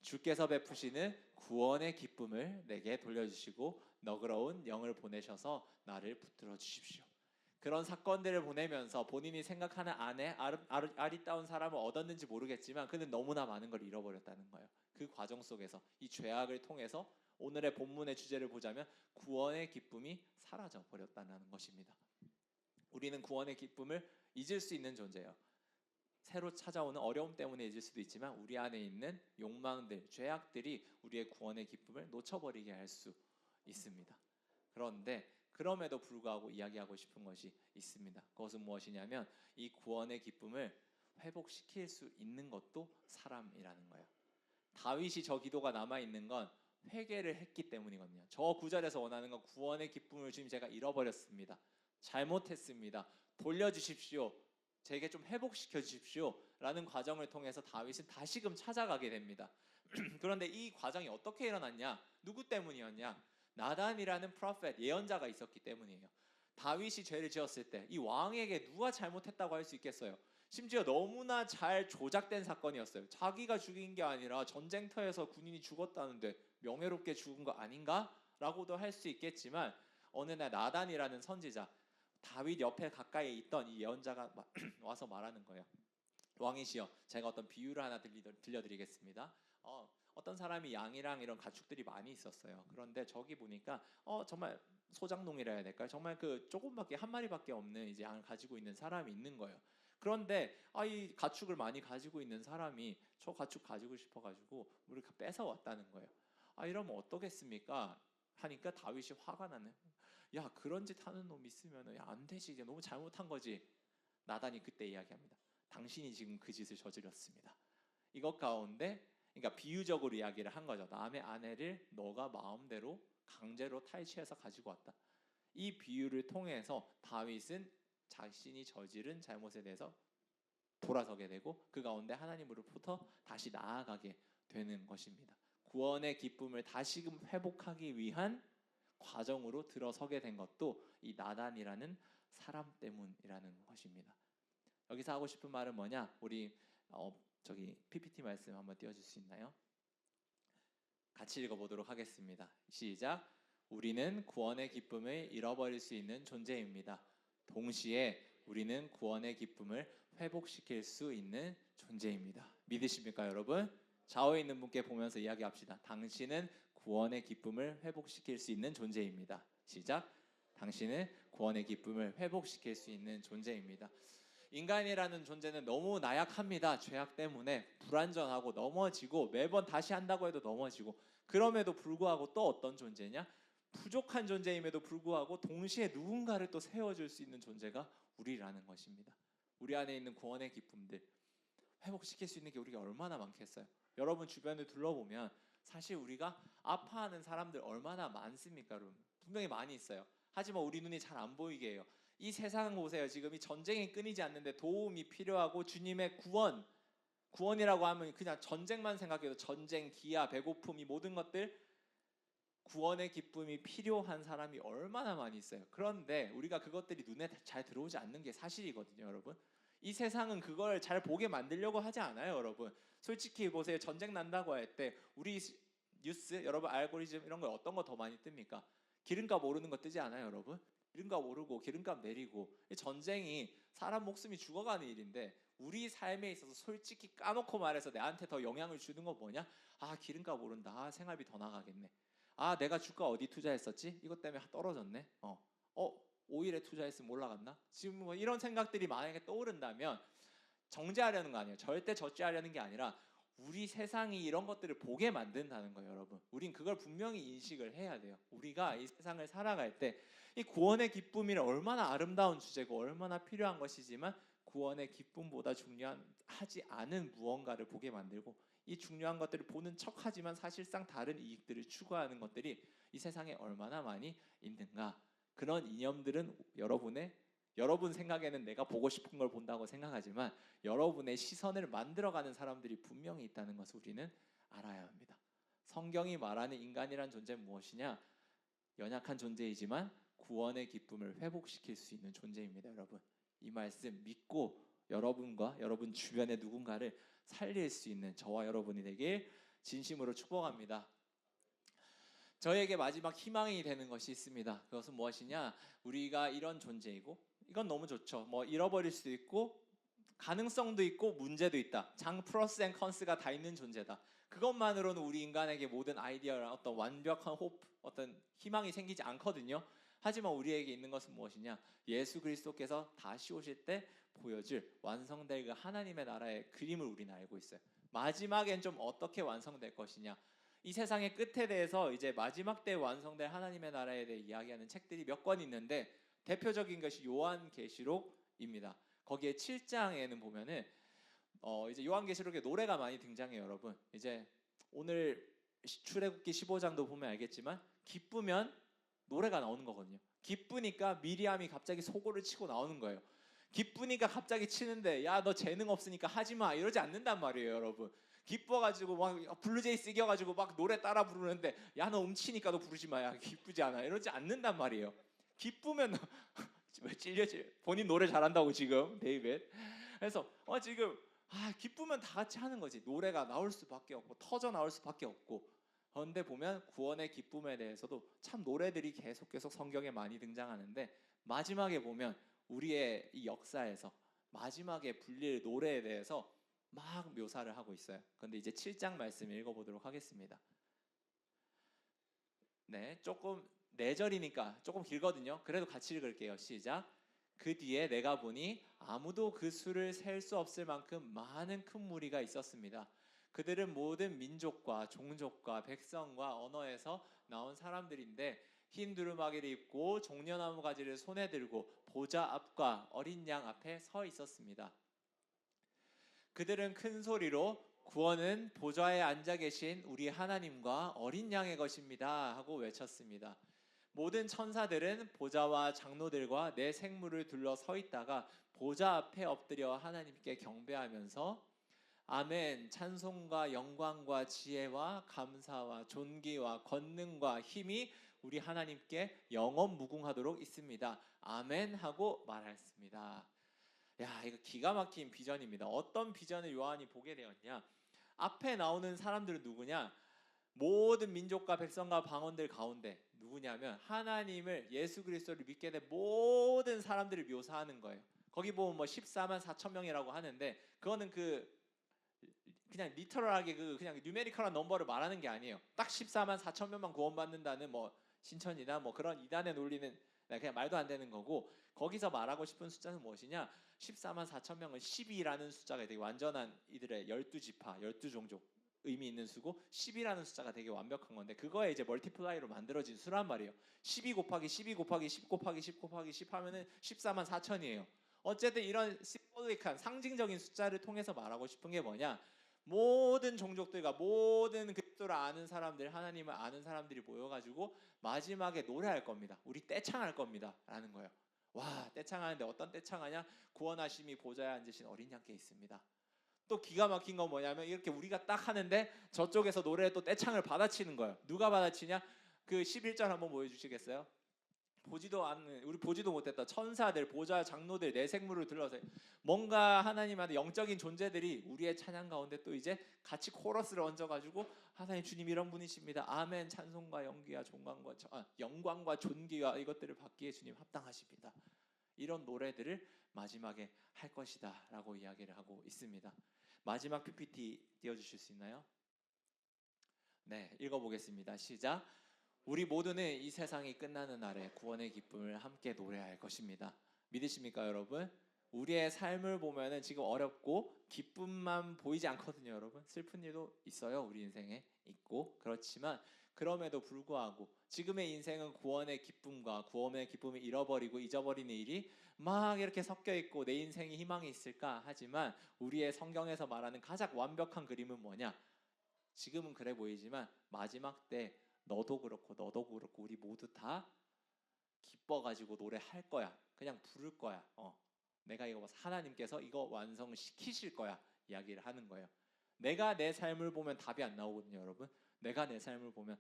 주께서 베푸시는 구원의 기쁨을 내게 돌려주시고 너그러운 영을 보내셔서 나를 붙들어 주십시오. 그런 사건들을 보내면서 본인이 생각하는 아내, 아리따운 사람을 얻었는지 모르겠지만 그는 너무나 많은 걸 잃어버렸다는 거예요. 그 과정 속에서 이 죄악을 통해서 오늘의 본문의 주제를 보자면 구원의 기쁨이 사라져 버렸다는 것입니다. 우리는 구원의 기쁨을 잊을 수 있는 존재예요. 새로 찾아오는 어려움 때문에 잊을 수도 있지만 우리 안에 있는 욕망들, 죄악들이 우리의 구원의 기쁨을 놓쳐버리게 할 수 있습니다. 그런데 그럼에도 불구하고 이야기하고 싶은 것이 있습니다. 그것은 무엇이냐면 이 구원의 기쁨을 회복시킬 수 있는 것도 사람이라는 거예요. 다윗이 저 기도가 남아있는 건 회개를 했기 때문이거든요. 저 구절에서 원하는 건 구원의 기쁨을 주님 제가 잃어버렸습니다. 잘못했습니다. 돌려주십시오. 제게 좀 회복시켜 주십시오 라는 과정을 통해서 다윗은 다시금 찾아가게 됩니다. 그런데 이 과정이 어떻게 일어났냐? 누구 때문이었냐? 나단이라는 프로페트, 예언자가 있었기 때문이에요. 다윗이 죄를 지었을 때 이 왕에게 누가 잘못했다고 할 수 있겠어요? 심지어 너무나 잘 조작된 사건이었어요. 자기가 죽인 게 아니라 전쟁터에서 군인이 죽었다는데 명예롭게 죽은 거 아닌가? 라고도 할 수 있겠지만 어느 날 나단이라는 선지자, 다윗 옆에 가까이 있던 이 예언자가 와서 말하는 거예요. 왕이시여, 제가 어떤 비유를 하나 들려드리겠습니다. 어떤 사람이 양이랑 이런 가축들이 많이 있었어요. 그런데 저기 보니까 정말 소장농이라 해야 될까요? 정말 그 조금밖에 한 마리밖에 없는 이제 양을 가지고 있는 사람이 있는 거예요. 그런데 이 가축을 많이 가지고 있는 사람이 저 가축 가지고 싶어가지고 우리가 뺏어 왔다는 거예요. 이러면 어떻겠습니까? 하니까 다윗이 화가 나네. 야, 그런 짓 하는 놈 있으면 안 되지. 이게 너무 잘못한 거지. 나단이 그때 이야기합니다. 당신이 지금 그 짓을 저질렀습니다. 이것 가운데 그러니까 비유적으로 이야기를 한 거죠. 남의 아내를 너가 마음대로 강제로 탈취해서 가지고 왔다. 이 비유를 통해서 다윗은 자신이 저지른 잘못에 대해서 돌아서게 되고 그 가운데 하나님으로부터 다시 나아가게 되는 것입니다. 구원의 기쁨을 다시금 회복하기 위한 과정으로 들어서게 된 것도 이 나단이라는 사람 때문이라는 것입니다. 여기서 하고 싶은 말은 뭐냐? 우리 저기 PPT 말씀 한번 띄워줄 수 있나요? 같이 읽어보도록 하겠습니다. 시작. 우리는 구원의 기쁨을 잃어버릴 수 있는 존재입니다. 동시에 우리는 구원의 기쁨을 회복시킬 수 있는 존재입니다. 믿으십니까, 여러분? 좌우에 있는 분께 보면서 이야기합시다. 당신은 구원의 기쁨을 회복시킬 수 있는 존재입니다. 시작. 당신은 구원의 기쁨을 회복시킬 수 있는 존재입니다. 인간이라는 존재는 너무 나약합니다. 죄악 때문에 불완전하고 넘어지고 매번 다시 한다고 해도 넘어지고 그럼에도 불구하고 또 어떤 존재냐? 부족한 존재임에도 불구하고 동시에 누군가를 또 세워줄 수 있는 존재가 우리라는 것입니다. 우리 안에 있는 구원의 기쁨들 회복시킬 수 있는 게 우리가 얼마나 많겠어요. 여러분 주변을 둘러보면 사실 우리가 아파하는 사람들 얼마나 많습니까, 여러분? 분명히 많이 있어요. 하지만 우리 눈이 잘 안 보이게 해요. 이 세상 보세요. 지금 이 전쟁이 끊이지 않는데 도움이 필요하고 주님의 구원, 구원이라고 하면 그냥 전쟁만 생각해도 전쟁, 기아, 배고픔 이 모든 것들 구원의 기쁨이 필요한 사람이 얼마나 많이 있어요. 그런데 우리가 그것들이 눈에 잘 들어오지 않는 게 사실이거든요, 여러분. 이 세상은 그걸 잘 보게 만들려고 하지 않아요, 여러분. 솔직히 보세요. 전쟁 난다고 할 때 우리 뉴스, 여러분 알고리즘 이런 거 어떤 거 더 많이 뜹니까? 기름값 오르는 거 뜨지 않아요, 여러분? 기름값 오르고 기름값 내리고 이 전쟁이 사람 목숨이 죽어가는 일인데 우리 삶에 있어서 솔직히 까놓고 말해서 나한테 더 영향을 주는 건 뭐냐? 아, 기름값 오른다. 아, 생활비 더 나가겠네. 아, 내가 주가 어디 투자했었지? 이것 때문에 떨어졌네. 오일에 투자했으면 올라갔나? 지금 뭐 이런 생각들이 만약에 떠오른다면 정죄하려는 거 아니에요. 절대 저죄하려는 게 아니라 우리 세상이 이런 것들을 보게 만든다는 거예요, 여러분. 우린 그걸 분명히 인식을 해야 돼요. 우리가 이 세상을 살아갈 때 이 구원의 기쁨이란 얼마나 아름다운 주제고 얼마나 필요한 것이지만 구원의 기쁨보다 중요하지 않은 무언가를 보게 만들고 이 중요한 것들을 보는 척하지만 사실상 다른 이익들을 추구하는 것들이 이 세상에 얼마나 많이 있는가. 그런 이념들은 여러분 생각에는 내가 보고 싶은 걸 본다고 생각하지만 여러분의 시선을 만들어가는 사람들이 분명히 있다는 것을 우리는 알아야 합니다. 성경이 말하는 인간이란 존재는 무엇이냐? 연약한 존재이지만 구원의 기쁨을 회복시킬 수 있는 존재입니다, 여러분. 이 말씀 믿고 여러분과 여러분 주변의 누군가를 살릴 수 있는 저와 여러분이 되길 진심으로 축복합니다. 저에게 마지막 희망이 되는 것이 있습니다. 그것은 무엇이냐? 우리가 이런 존재이고 이건 너무 좋죠. 뭐 잃어버릴 수도 있고 가능성도 있고 문제도 있다. 장 플러스 앤 컨스가 다 있는 존재다. 그것만으로는 우리 인간에게 모든 아이디어랑 어떤 완벽한 어떤 희망이 생기지 않거든요. 하지만 우리에게 있는 것은 무엇이냐? 예수 그리스도께서 다시 오실 때 보여줄 완성될 그 하나님의 나라의 그림을 우리는 알고 있어요. 마지막엔 좀 어떻게 완성될 것이냐? 이 세상의 끝에 대해서 이제 마지막 때 완성될 하나님의 나라에 대해 이야기하는 책들이 몇 권 있는데 대표적인 것이 요한계시록입니다. 거기에 7장에는 보면은 이제 요한계시록에 노래가 많이 등장해요, 여러분. 이제 오늘 출애굽기 15장도 보면 알겠지만 기쁘면 노래가 나오는 거거든요. 기쁘니까 미리암이 갑자기 소고를 치고 나오는 거예요. 기쁘니까 갑자기 치는데 야, 너 재능 없으니까 하지 마 이러지 않는단 말이에요, 여러분. 기뻐가지고 막 블루제이스 이겨가지고 막 노래 따라 부르는데 야, 너 음치니까 너 부르지 마, 야, 기쁘지 않아 이러지 않는단 말이에요. 기쁘면 왜 찔려지? 본인 노래 잘한다고 지금 데이빗. 그래서 지금 기쁘면 다 같이 하는 거지. 노래가 나올 수밖에 없고 터져 나올 수밖에 없고. 그런데 보면 구원의 기쁨에 대해서도 참 노래들이 계속 성경에 많이 등장하는데 마지막에 보면 우리의 이 역사에서 마지막에 불릴 노래에 대해서 막 묘사를 하고 있어요. 그런데 이제 7장 말씀 읽어보도록 하겠습니다. 네, 조금 4절이니까 조금 길거든요. 그래도 같이 읽을게요. 시작. 그 뒤에 내가 보니 아무도 그 수를 셀 수 없을 만큼 많은 큰 무리가 있었습니다. 그들은 모든 민족과 종족과 백성과 언어에서 나온 사람들인데 흰 두루마기를 입고 종려나무 가지를 손에 들고 보좌 앞과 어린 양 앞에 서 있었습니다. 그들은 큰 소리로 구원은 보좌에 앉아 계신 우리 하나님과 어린 양의 것입니다 하고 외쳤습니다. 모든 천사들은 보좌와 장로들과 내 생물을 둘러 서 있다가 보좌 앞에 엎드려 하나님께 경배하면서 아멘, 찬송과 영광과 지혜와 감사와 존귀와 권능과 힘이 우리 하나님께 영원 무궁하도록 있습니다. 아멘 하고 말했습니다. 야, 이거 기가 막힌 비전입니다. 어떤 비전을 요한이 보게 되었냐? 앞에 나오는 사람들은 누구냐? 모든 민족과 백성과 방언들 가운데 누구냐면 하나님을, 예수 그리스도를 믿게 된 모든 사람들을 묘사하는 거예요. 거기 보면 뭐 14만 4천 명이라고 하는데 그거는 그냥 리터럴하게 그냥 뉴메리컬한 넘버를 말하는 게 아니에요. 딱 14만 4천 명만 구원받는다는 뭐 신천이나 뭐 그런 이단의 논리는 그냥 말도 안 되는 거고, 거기서 말하고 싶은 숫자는 무엇이냐? 14만 4천 명은 12라는 숫자가 되게 완전한 이들의 12지파, 12종족 의미 있는 수고 10이라는 숫자가 되게 완벽한 건데 그거에 이제 멀티플라이로 만들어진 수란 말이에요. 12 곱하기 12 곱하기 10 곱하기 10 곱하기 10 하면은 14만 4천이에요. 어쨌든 이런 심볼릭한 상징적인 숫자를 통해서 말하고 싶은 게 뭐냐? 모든 종족들과 모든 그리스도를 아는 사람들, 하나님을 아는 사람들이 모여가지고 마지막에 노래할 겁니다. 우리 떼창할 겁니다 라는 거예요. 와, 떼창하는데 어떤 떼창하냐? 구원하심이 보좌에 앉으신 어린 양께 있습니다. 또 기가 막힌 건 뭐냐면 이렇게 우리가 딱 하는데 저쪽에서 노래에 또 떼창을 받아치는 거예요. 누가 받아치냐? 그 11절 한번 보여주시겠어요? 우리 보지도 못했다 천사들, 보좌, 장로들, 내 생물을 들러서 뭔가 하나님한테 영적인 존재들이 우리의 찬양 가운데 또 이제 같이 코러스를 얹어가지고 하나님 주님 이런 분이십니다. 아멘. 찬송과 영광과 존귀와 이것들을 받기에 주님 합당하십니다. 이런 노래들을 마지막에 할 것이다 라고 이야기를 하고 있습니다. 마지막 PPT 띄워주실 수 있나요? 네, 읽어보겠습니다. 시작. 우리 모두는 이 세상이 끝나는 날에 구원의 기쁨을 함께 노래할 것입니다. 믿으십니까 여러분? 우리의 삶을 보면은 지금 어렵고 기쁨만 보이지 않거든요 여러분. 슬픈 일도 있어요 우리 인생에 있고. 그렇지만 그럼에도 불구하고 지금의 인생은 구원의 기쁨과 구원의 기쁨을 잃어버리고 잊어버리는 일이 막 이렇게 섞여 있고 내 인생에 희망이 있을까 하지만 우리의 성경에서 말하는 가장 완벽한 그림은 뭐냐? 지금은 그래 보이지만 마지막 때 너도 그렇고 우리 모두 다 기뻐가지고 노래할 거야. 그냥 부를 거야. 내가 이거 하나님께서 이거 완성시키실 거야 이야기를 하는 거예요. 내가 내 삶을 보면 답이 안 나오거든요 여러분. 내가 내 삶을 보면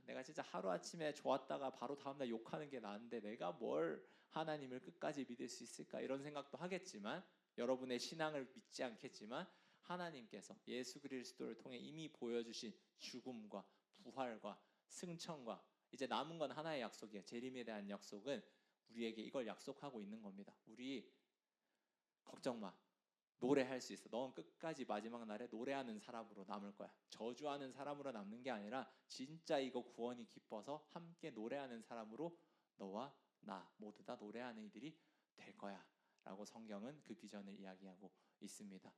내가 진짜 하루아침에 좋았다가 바로 다음날 욕하는 게 나은데 내가 뭘 하나님을 끝까지 믿을 수 있을까 이런 생각도 하겠지만 여러분의 신앙을 믿지 않겠지만 하나님께서 예수 그리스도를 통해 이미 보여주신 죽음과 부활과 승천과 이제 남은 건 하나의 약속이에요. 재림에 대한 약속은 우리에게 이걸 약속하고 있는 겁니다. 우리 걱정 마. 노래할 수 있어. 넌 끝까지 마지막 날에 노래하는 사람으로 남을 거야. 저주하는 사람으로 남는 게 아니라 진짜 이거 구원이 기뻐서 함께 노래하는 사람으로 너와 나 모두 다 노래하는 이들이 될 거야 라고 성경은 그 비전을 이야기하고 있습니다.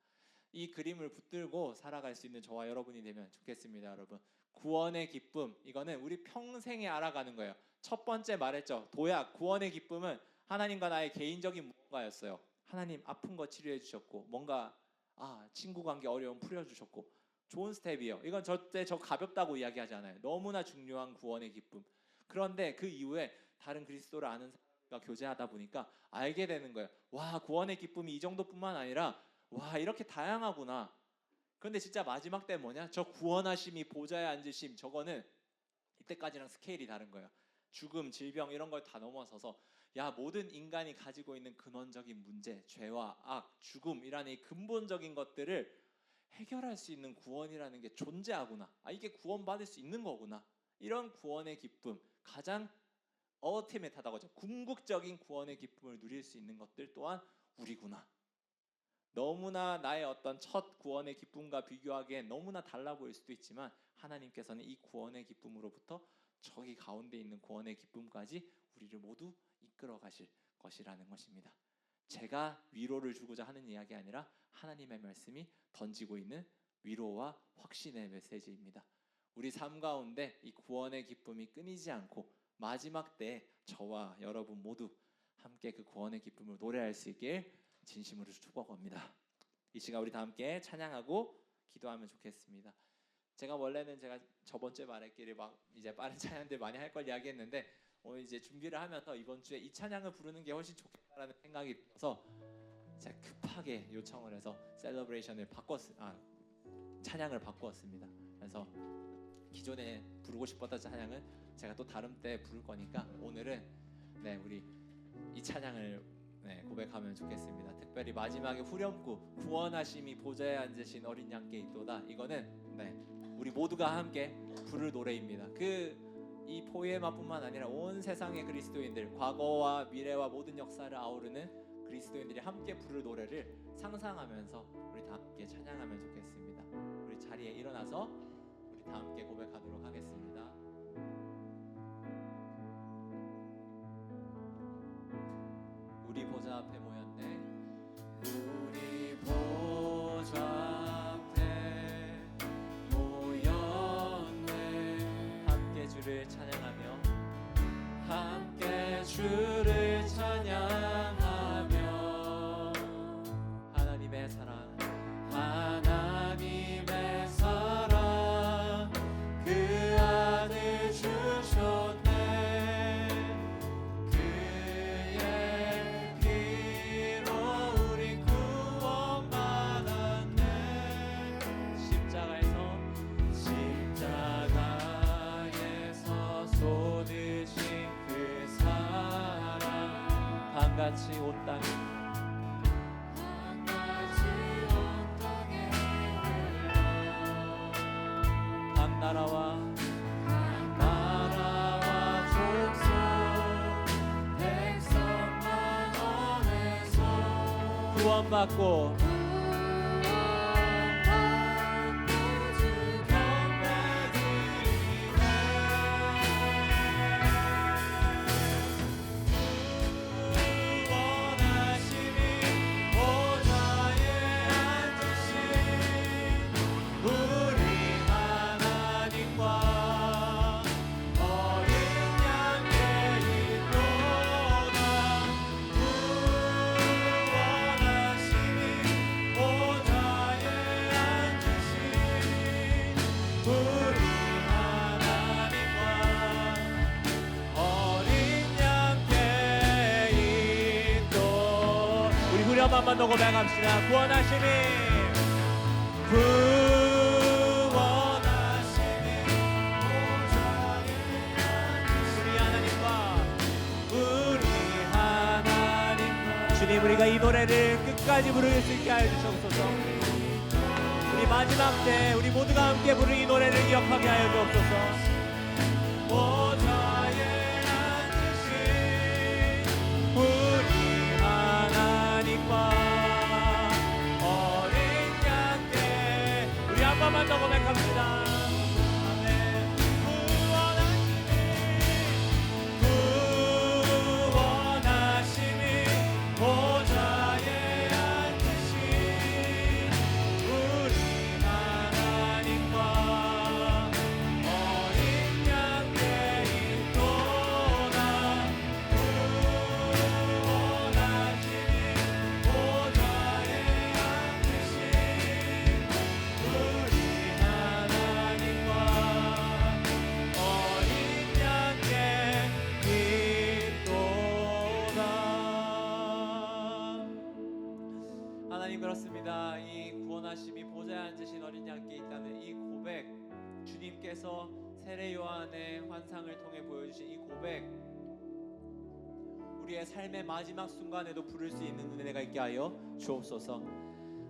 이 그림을 붙들고 살아갈 수 있는 저와 여러분이 되면 좋겠습니다 여러분. 구원의 기쁨 이거는 우리 평생에 알아가는 거예요. 첫 번째 말했죠. 도약 구원의 기쁨은 하나님과 나의 개인적인 무언가였어요. 하나님 아픈 거 치료해 주셨고 뭔가 친구 관계 어려움 풀어 주셨고 좋은 스텝이에요. 이건 저 가볍다고 이야기하지 않아요. 너무나 중요한 구원의 기쁨. 그런데 그 이후에 다른 그리스도를 아는 사람과 교제하다 보니까 알게 되는 거예요. 와 구원의 기쁨이 이 정도뿐만 아니라 와 이렇게 다양하구나. 그런데 진짜 마지막 때 뭐냐? 저 구원하심이 보좌에 앉으심 저거는 이때까지랑 스케일이 다른 거예요. 죽음, 질병 이런 걸 다 넘어서서 모든 인간이 가지고 있는 근원적인 문제, 죄와 악, 죽음이라는 이 근본적인 것들을 해결할 수 있는 구원이라는 게 존재하구나. 이게 구원받을 수 있는 거구나. 이런 구원의 기쁨, 가장 얼티밋하다고 하죠. 궁극적인 구원의 기쁨을 누릴 수 있는 것들 또한 우리구나. 너무나 나의 어떤 첫 구원의 기쁨과 비교하기엔 너무나 달라 보일 수도 있지만 하나님께서는 이 구원의 기쁨으로부터 저기 가운데 있는 구원의 기쁨까지 우리를 모두 이끌어 가실 것이라는 것입니다. 제가 위로를 주고자 하는 이야기 아니라 하나님의 말씀이 던지고 있는 위로와 확신의 메시지입니다. 우리 삶 가운데 이 구원의 기쁨이 끊이지 않고 마지막 때 저와 여러분 모두 함께 그 구원의 기쁨을 노래할 수 있길 진심으로 축복합니다. 이 시간 우리 다 함께 찬양하고 기도하면 좋겠습니다. 원래는 제가 저번 주에 말했기를 막 이제 빠른 찬양들 많이 할 걸 이야기했는데 오늘 이제 준비를 하면서 이번 주에 이 찬양을 부르는 게 훨씬 좋겠다라는 생각이 들어서 제가 급하게 요청을 해서 셀러브레이션을 찬양을 바꾸었습니다. 그래서 기존에 부르고 싶었던 찬양은 제가 또 다른 때 부를 거니까 오늘은 우리 이 찬양을 고백하면 좋겠습니다. 특별히 마지막에 후렴구 구원하심이 보좌에 앉으신 어린 양께 있도다. 이거는 우리 모두가 함께 부를 노래입니다. 이 포에마뿐만 아니라 온 세상의 그리스도인들, 과거와 미래와 모든 역사를 아우르는 그리스도인들이 함께 부를 노래를 상상하면서 우리 다 함께 찬양하면 좋겠습니다. 우리 자리에 일어나서 우리 다 함께 고백하도록 하겠습니다. 우리 보좌 앞에 모였네. 우리 보좌 앞에 모였네. 함께 주를 찬양하며 함께 주를 찬양하며 하나님의 사랑 하나님의 사랑 그 아들 주셨네. 그의 피로 우리 구원받았네. 한같이 온 땅에 각 나라와 족속 백성만 원해서 구원받고 한번 더 고백합시다. 구원하심이 우리 하나님과 주님, 우리가 이 노래를 끝까지 부를 수 있게 하여 주옵소서. 우리 마지막 때 우리 모두가 함께 부르는 이 노래를 기억하게 하여 주옵소서. 보좌에 앉으신 우리 하나님과 어린 양께 우리 한 번만 더 고백합시다. 아멘. 구원하심이 보좌에 앉으신 우리 하나님과 어린 양께 있도다. 구원하심이 보좌에 앉으신 우리 하나님과 어린 양께 있도다. 하나님, 그렇습니다. 이 구원하심이 보좌에 앉으신 어린 양께 있다는 이 고백, 주님께서 세례 요한의 환상을 통해 보여주신 이 고백, 우리의 삶의 마지막 순간에도 부를 수 있는 은혜가 있게 하여 주옵소서.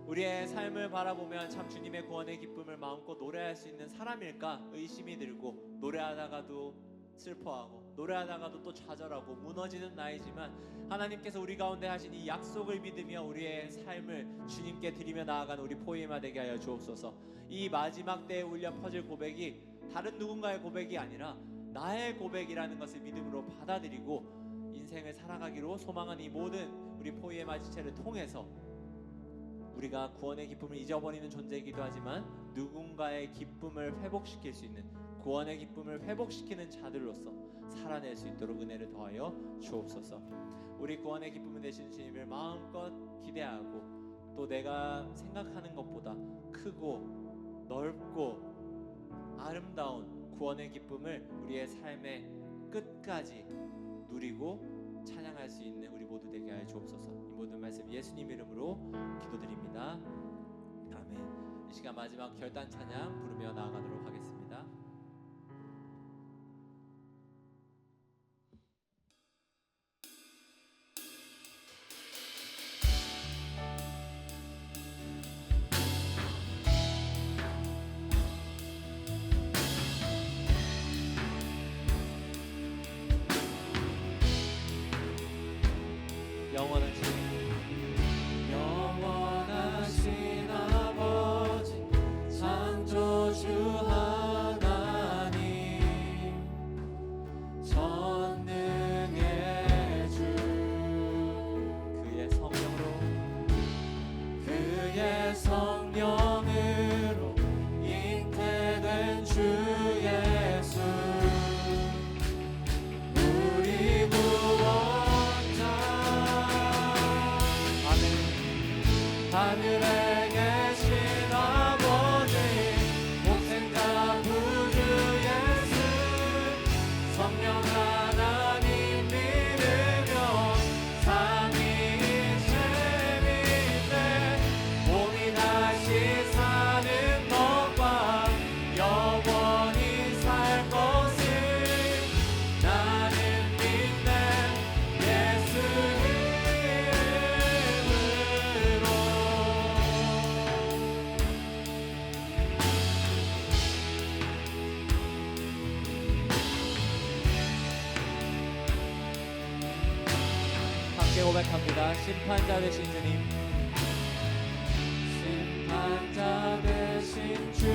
우리의 삶을 바라보면 참 주님의 구원의 기쁨을 마음껏 노래할 수 있는 사람일까 의심이 들고, 노래하다가도 슬퍼하고 노래하다가도 또 좌절하고 무너지는 나이지만, 하나님께서 우리 가운데 하신 이 약속을 믿으며 우리의 삶을 주님께 드리며 나아가는 우리 포에마 되게 하여 주옵소서. 이 마지막 때에 울려 퍼질 고백이 다른 누군가의 고백이 아니라 나의 고백이라는 것을 믿음으로 받아들이고 인생을 살아가기로 소망하는 이 모든 우리 포에마 지체를 통해서 우리가 구원의 기쁨을 잊어버리는 존재이기도 하지만 누군가의 기쁨을 회복시킬 수 있는, 구원의 기쁨을 회복시키는 자들로서 살아낼 수 있도록 은혜를 더하여 주옵소서. 우리 구원의 기쁨을 되신 주님을 마음껏 기대하고, 또 내가 생각하는 것보다 크고 넓고 아름다운 구원의 기쁨을 우리의 삶의 끝까지 누리고 찬양할 수 있는 우리 모두 되게 하여 주옵소서. 이 모든 말씀 예수님 이름으로 기도드립니다. 아멘. 이 시간 마지막 결단 찬양 부르며 나아가도록 하겠습니다. 영원하신 아버지 창조주 하나님, 전능의 주, 그의 성령으로 잉태된 주 예수, 우리 구원자 함께 고백합니다. 심판자 되신 주님, 심판자 되신 주,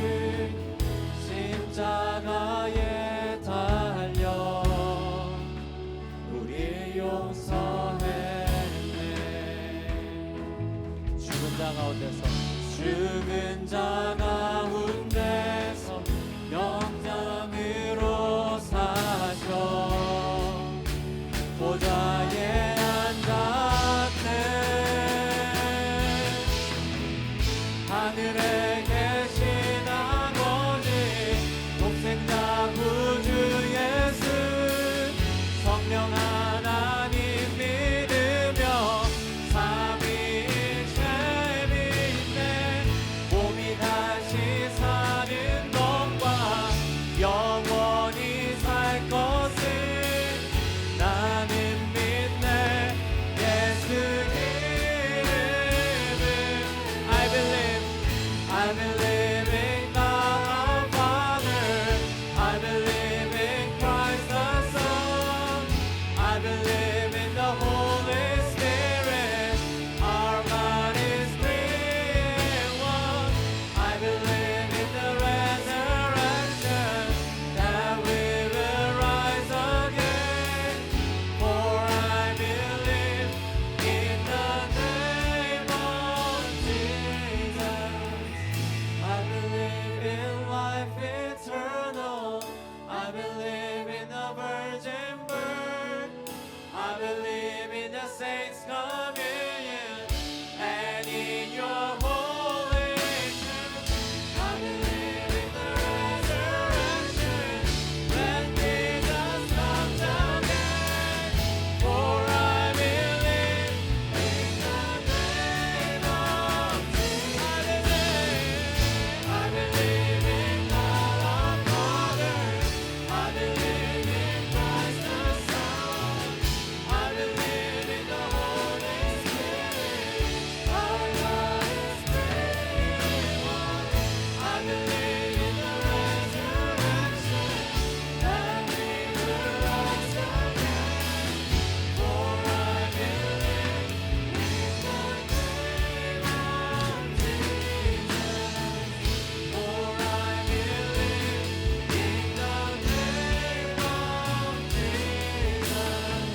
십자가에 달려 우리 용서했네. 죽은 자 가운데서 영장으로 사셔 보좌에 앉았네. 하늘에 계신 아버지, 독생자 구주 예수, 성령 하나님 믿으며 삼위일체 믿네. 몸이 다시 사는 것과 영원히 살 것을 나는 믿네. 예수 이름은 I believe in God our Father. I believe in Christ the Son. I believe in the Holy Spirit. Our God is three in one. I believe in the resurrection, that we will rise again. For I believe in the name of Jesus. I believe in life eternal. I believe in the virgin birth. I believe in the saints' communion and in your holy church. I believe in the resurrection when Jesus comes again. For I believe in the name of Jesus. I believe in God our Father. I believe in Christ the Son. I believe in the Holy Spirit. Our God is three in one. I believe in the resurrection, that we will rise again. For I believe in the name of Jesus. For I believe in the name of Jesus.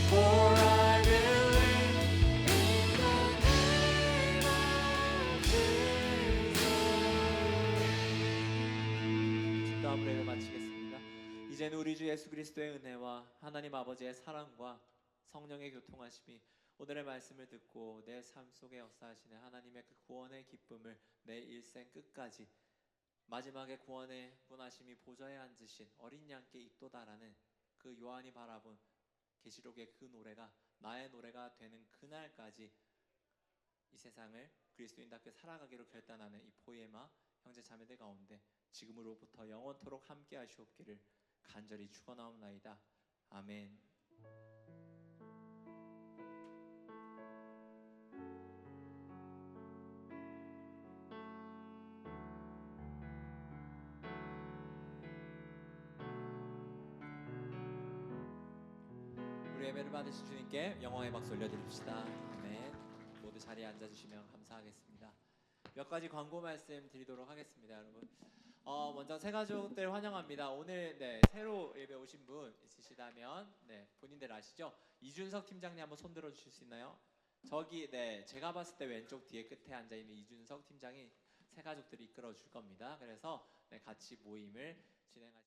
For I believe in the name of Jesus. 다음으로 예배 마치겠습니다. 이제는 우리 주 예수 그리스도의 은혜와 하나님 아버지의 사랑과 성령의 교통하심이 오늘의 말씀을 듣고 내 삶 속에 역사하시는 하나님의 그 구원의 기쁨을 내 일생 끝까지 마지막에 구원의 분하심이 보좌에 앉으신 어린 양께 있도다라는 그 요한이 바라본 계시록의 그 노래가 나의 노래가 되는 그날까지 이 세상을 그리스도인답게 살아가기로 결단하는 이 포에마 형제 자매들 가운데 지금으로부터 영원토록 함께 하시옵기를 간절히 축원하옵나이다. 아멘. 우리 예배를 받으신 주님께 영광의 박수 올려드립시다. 아멘. 모두 자리에 앉아주시면 감사하겠습니다. 몇 가지 광고 말씀 드리도록 하겠습니다, 여러분. 먼저 새가족들 환영합니다. 오늘 새로 예배 오신 분 있으시다면 본인들 아시죠? 이준석 팀장님 한번 손 들어주실 수 있나요? 저기 제가 봤을 때 왼쪽 뒤에 끝에 앉아 있는 이준석 팀장이 새가족들이 이끌어 줄 겁니다. 그래서 같이 모임을 진행하시.